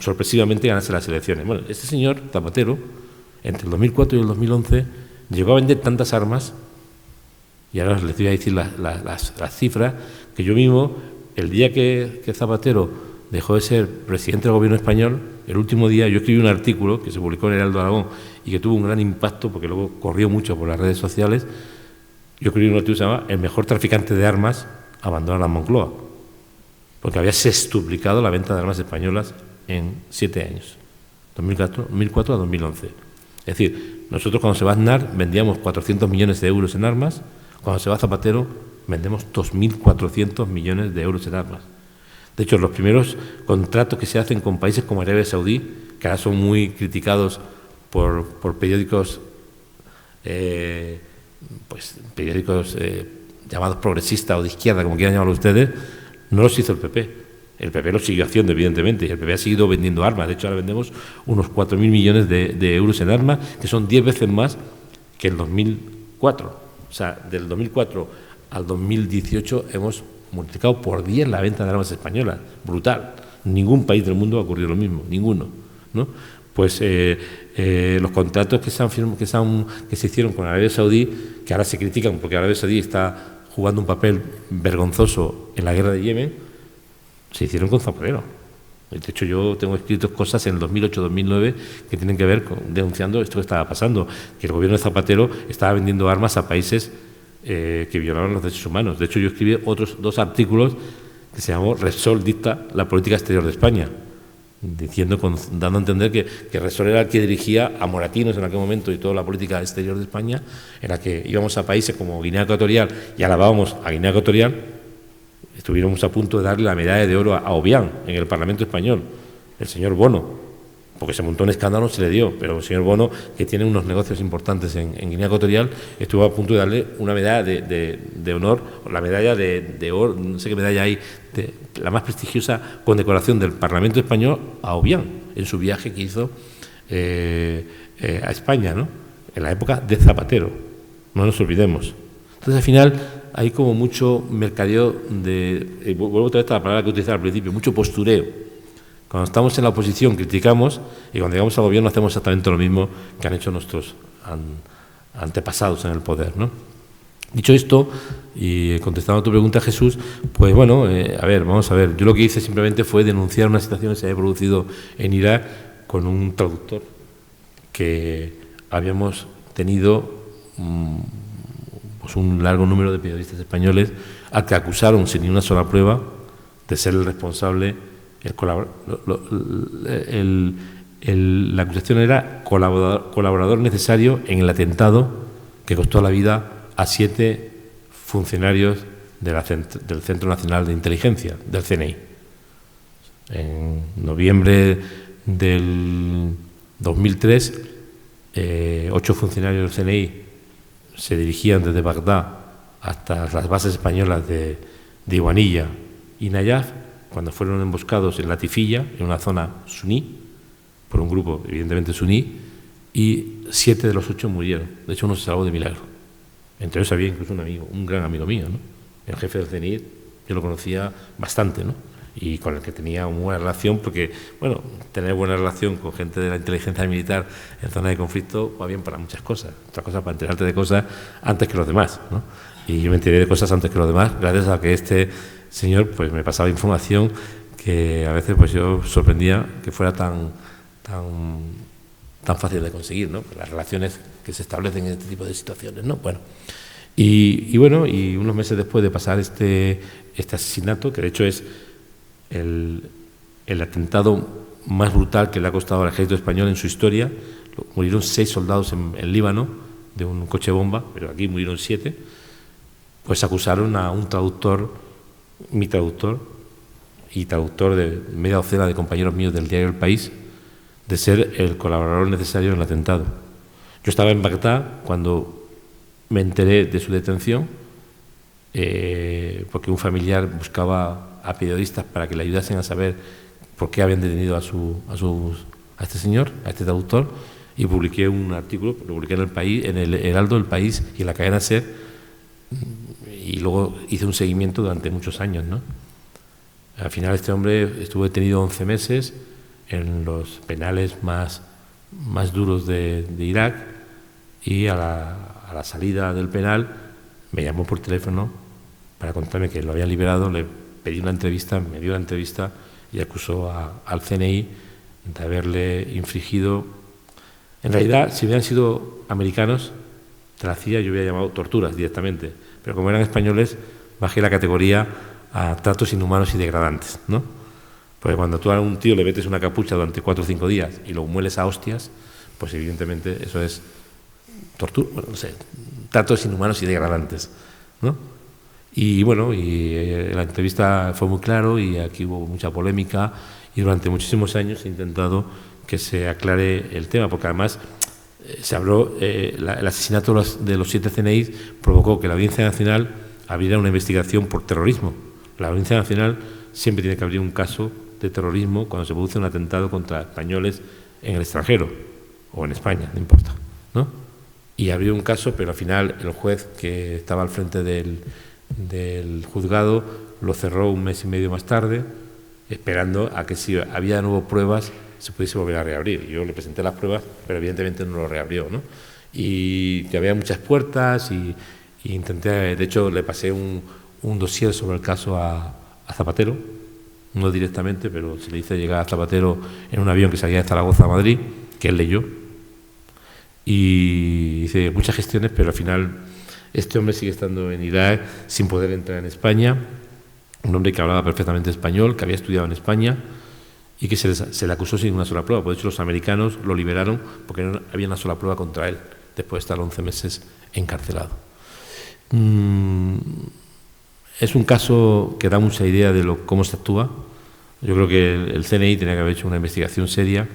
sorpresivamente, ganase las elecciones. Bueno, este señor Zapatero, entre el 2004 y el 2011, llegó a vender tantas armas, y ahora les voy a decir las cifras, que yo mismo, el día que Zapatero dejó de ser presidente del gobierno español, el último día yo escribí un artículo que se publicó en el Heraldo de Aragón y que tuvo un gran impacto porque luego corrió mucho por las redes sociales. Yo escribí un artículo que se llama "El mejor traficante de armas abandona la Moncloa", porque había sextuplicado la venta de armas españolas en 7 años, 2004 a 2011. Es decir, nosotros cuando se va Aznar vendíamos 400 millones de euros en armas, cuando se va Zapatero vendemos 2.400 millones de euros en armas. De hecho, los primeros contratos que se hacen con países como Arabia Saudí, que ahora son muy criticados por periódicos, llamados progresistas o de izquierda, como quieran llamarlo ustedes, no los hizo el PP. El PP lo siguió haciendo, evidentemente, y el PP ha seguido vendiendo armas. De hecho, ahora vendemos unos 4.000 millones de euros en armas, que son 10 veces más que en 2004. O sea, del 2004 al 2018 hemos multiplicado por 10 la venta de armas españolas. Brutal. Ningún país del mundo ha ocurrido lo mismo, ninguno, ¿no? Pues los contratos que se hicieron con Arabia Saudí, que ahora se critican porque Arabia Saudí está jugando un papel vergonzoso en la guerra de Yemen, se hicieron con Zapatero. De hecho, yo tengo escritos cosas en el 2008-2009 que tienen que ver con denunciando esto que estaba pasando, que el gobierno de Zapatero estaba vendiendo armas a países que violaban los derechos humanos. De hecho, yo escribí otros 2 artículos que se llamó Repsol dicta la política exterior de España, dando a entender que Repsol era el que dirigía a Moratinos en aquel momento y toda la política exterior de España, en la que íbamos a países como Guinea Ecuatorial y alabábamos a Guinea Ecuatorial. Estuvimos a punto de darle la medalla de oro a Obiang en el Parlamento español, el señor Bono, porque se montó un escándalo, se le dio, pero el señor Bono, que tiene unos negocios importantes en Guinea Ecuatorial, estuvo a punto de darle una medalla de honor, la medalla de oro, no sé qué medalla hay, la más prestigiosa condecoración del Parlamento español a Obiang, en su viaje que hizo a España, ¿no? En la época de Zapatero, no nos olvidemos. Entonces, al final, hay como mucho mercadeo vuelvo otra vez a la palabra que utilizaba al principio, mucho postureo. Cuando estamos en la oposición criticamos y cuando llegamos al gobierno hacemos exactamente lo mismo que han hecho nuestros antepasados en el poder, ¿no? Dicho esto, y contestando a tu pregunta, Jesús, pues bueno, vamos a ver, yo lo que hice simplemente fue denunciar una situación que se había producido en Irak con un traductor que habíamos tenido pues un largo número de periodistas españoles al que acusaron sin ni una sola prueba de ser el responsable. La acusación era colaborador necesario en el atentado que costó la vida a 7 funcionarios del Centro Nacional de Inteligencia, del CNI. En noviembre del 2003, 8 funcionarios del CNI se dirigían desde Bagdad hasta las bases españolas de Iguanilla y Nayaf, cuando fueron emboscados en Latifilla, en una zona suní, por un grupo evidentemente suní, y 7 de los 8 murieron. De hecho, uno se salvó de milagro. Entre ellos había incluso un gran amigo mío, ¿no? El jefe del CNI, yo lo conocía bastante, ¿no? Y con el que tenía una buena relación, porque, bueno, tener buena relación con gente de la inteligencia militar en zona de conflicto va bien para muchas cosas. Otra cosa para enterarte de cosas antes que los demás, ¿no? Y yo me enteré de cosas antes que los demás, gracias a que este señor pues me pasaba información que a veces pues yo sorprendía que fuera tan fácil de conseguir, ¿no? Las relaciones que se establecen en este tipo de situaciones, ¿no? Bueno, y unos meses después de pasar este asesinato, que de hecho es el atentado más brutal que le ha costado al ejército español en su historia, murieron 6 soldados en Líbano de un coche bomba, pero aquí murieron 7, pues acusaron a un traductor, mi traductor y traductor de media docena de compañeros míos del diario El País, de ser el colaborador necesario en el atentado. Yo estaba en Bagdad cuando me enteré de su detención, porque un familiar buscaba a periodistas para que le ayudasen a saber por qué habían detenido a este señor, a este traductor, y publiqué un artículo, lo publiqué en El País, en el Heraldo, El País y en la cadena SER, y luego hice un seguimiento durante muchos años, ¿no? Al final este hombre estuvo detenido 11 meses en los penales más duros de Irak, y a la salida del penal me llamó por teléfono para contarme que lo habían liberado, le pedí una entrevista, me dio la entrevista y acusó al CNI de haberle infligido, en realidad si hubieran sido americanos, de la CIA yo hubiera llamado torturas directamente, pero como eran españoles bajé la categoría a tratos inhumanos y degradantes, ¿no? Porque cuando tú a un tío le metes una capucha durante 4 o 5 días y lo mueles a hostias, pues evidentemente eso es tortura, bueno, no sé, tratos inhumanos y degradantes, ¿no? Y bueno, la entrevista fue muy claro y aquí hubo mucha polémica y durante muchísimos años he intentado que se aclare el tema, porque además se habló, el asesinato de los 7 CNI provocó que la Audiencia Nacional abriera una investigación por terrorismo. La Audiencia Nacional siempre tiene que abrir un caso de terrorismo cuando se produce un atentado contra españoles en el extranjero o en España, no importa, ¿no? Y abrió un caso, pero al final el juez que estaba al frente del juzgado lo cerró 1 mes y medio más tarde, esperando a que si había de nuevo pruebas se pudiese volver a reabrir. Yo le presenté las pruebas, pero evidentemente no lo reabrió, ¿no? Y que había muchas puertas Y intenté, de hecho, le pasé un dossier sobre el caso a Zapatero, no directamente, pero se le hizo llegar a Zapatero en un avión que salía de Zaragoza a Madrid, que él leyó. Y hice muchas gestiones, pero al final este hombre sigue estando en Irak sin poder entrar en España. Un hombre que hablaba perfectamente español, que había estudiado en España y que se le acusó sin una sola prueba. Por hecho, los americanos lo liberaron porque no había una sola prueba contra él, después de estar 11 meses encarcelado. Es un caso que da mucha idea de cómo se actúa. Yo creo que el CNI tenía que haber hecho una investigación seria,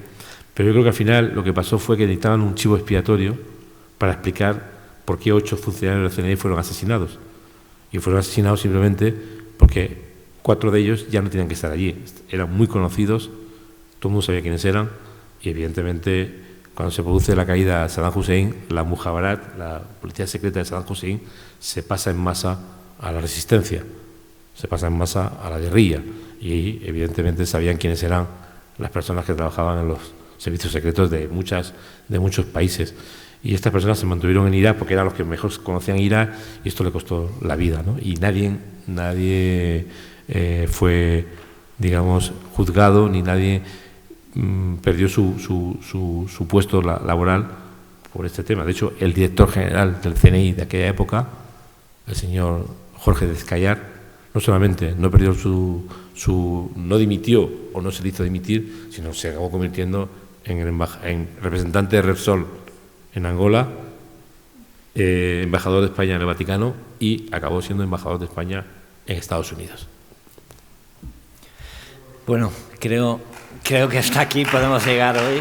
pero yo creo que al final lo que pasó fue que necesitaban un chivo expiatorio para explicar por qué 8 funcionarios del CNI fueron asesinados. Y fueron asesinados simplemente porque 4 de ellos ya no tenían que estar allí. Eran muy conocidos, todo el mundo sabía quiénes eran, y evidentemente cuando se produce la caída de Saddam Hussein, la Mujahbarat, la policía secreta de Saddam Hussein, se pasa en masa a la resistencia, se pasa en masa a la guerrilla, y evidentemente sabían quiénes eran las personas que trabajaban en los servicios secretos de muchos países. Y estas personas se mantuvieron en Irak porque eran los que mejor conocían Irak, y esto le costó la vida, ¿no? Y nadie fue, digamos, juzgado, ni nadie perdió su puesto laboral por este tema. De hecho, el director general del CNI de aquella época, el señor Jorge Descayar, no solamente no perdió no dimitió o no se le hizo dimitir, sino se acabó convirtiendo en representante de Repsol en Angola, embajador de España en el Vaticano, y acabó siendo embajador de España en Estados Unidos. Bueno, creo que hasta aquí podemos llegar hoy.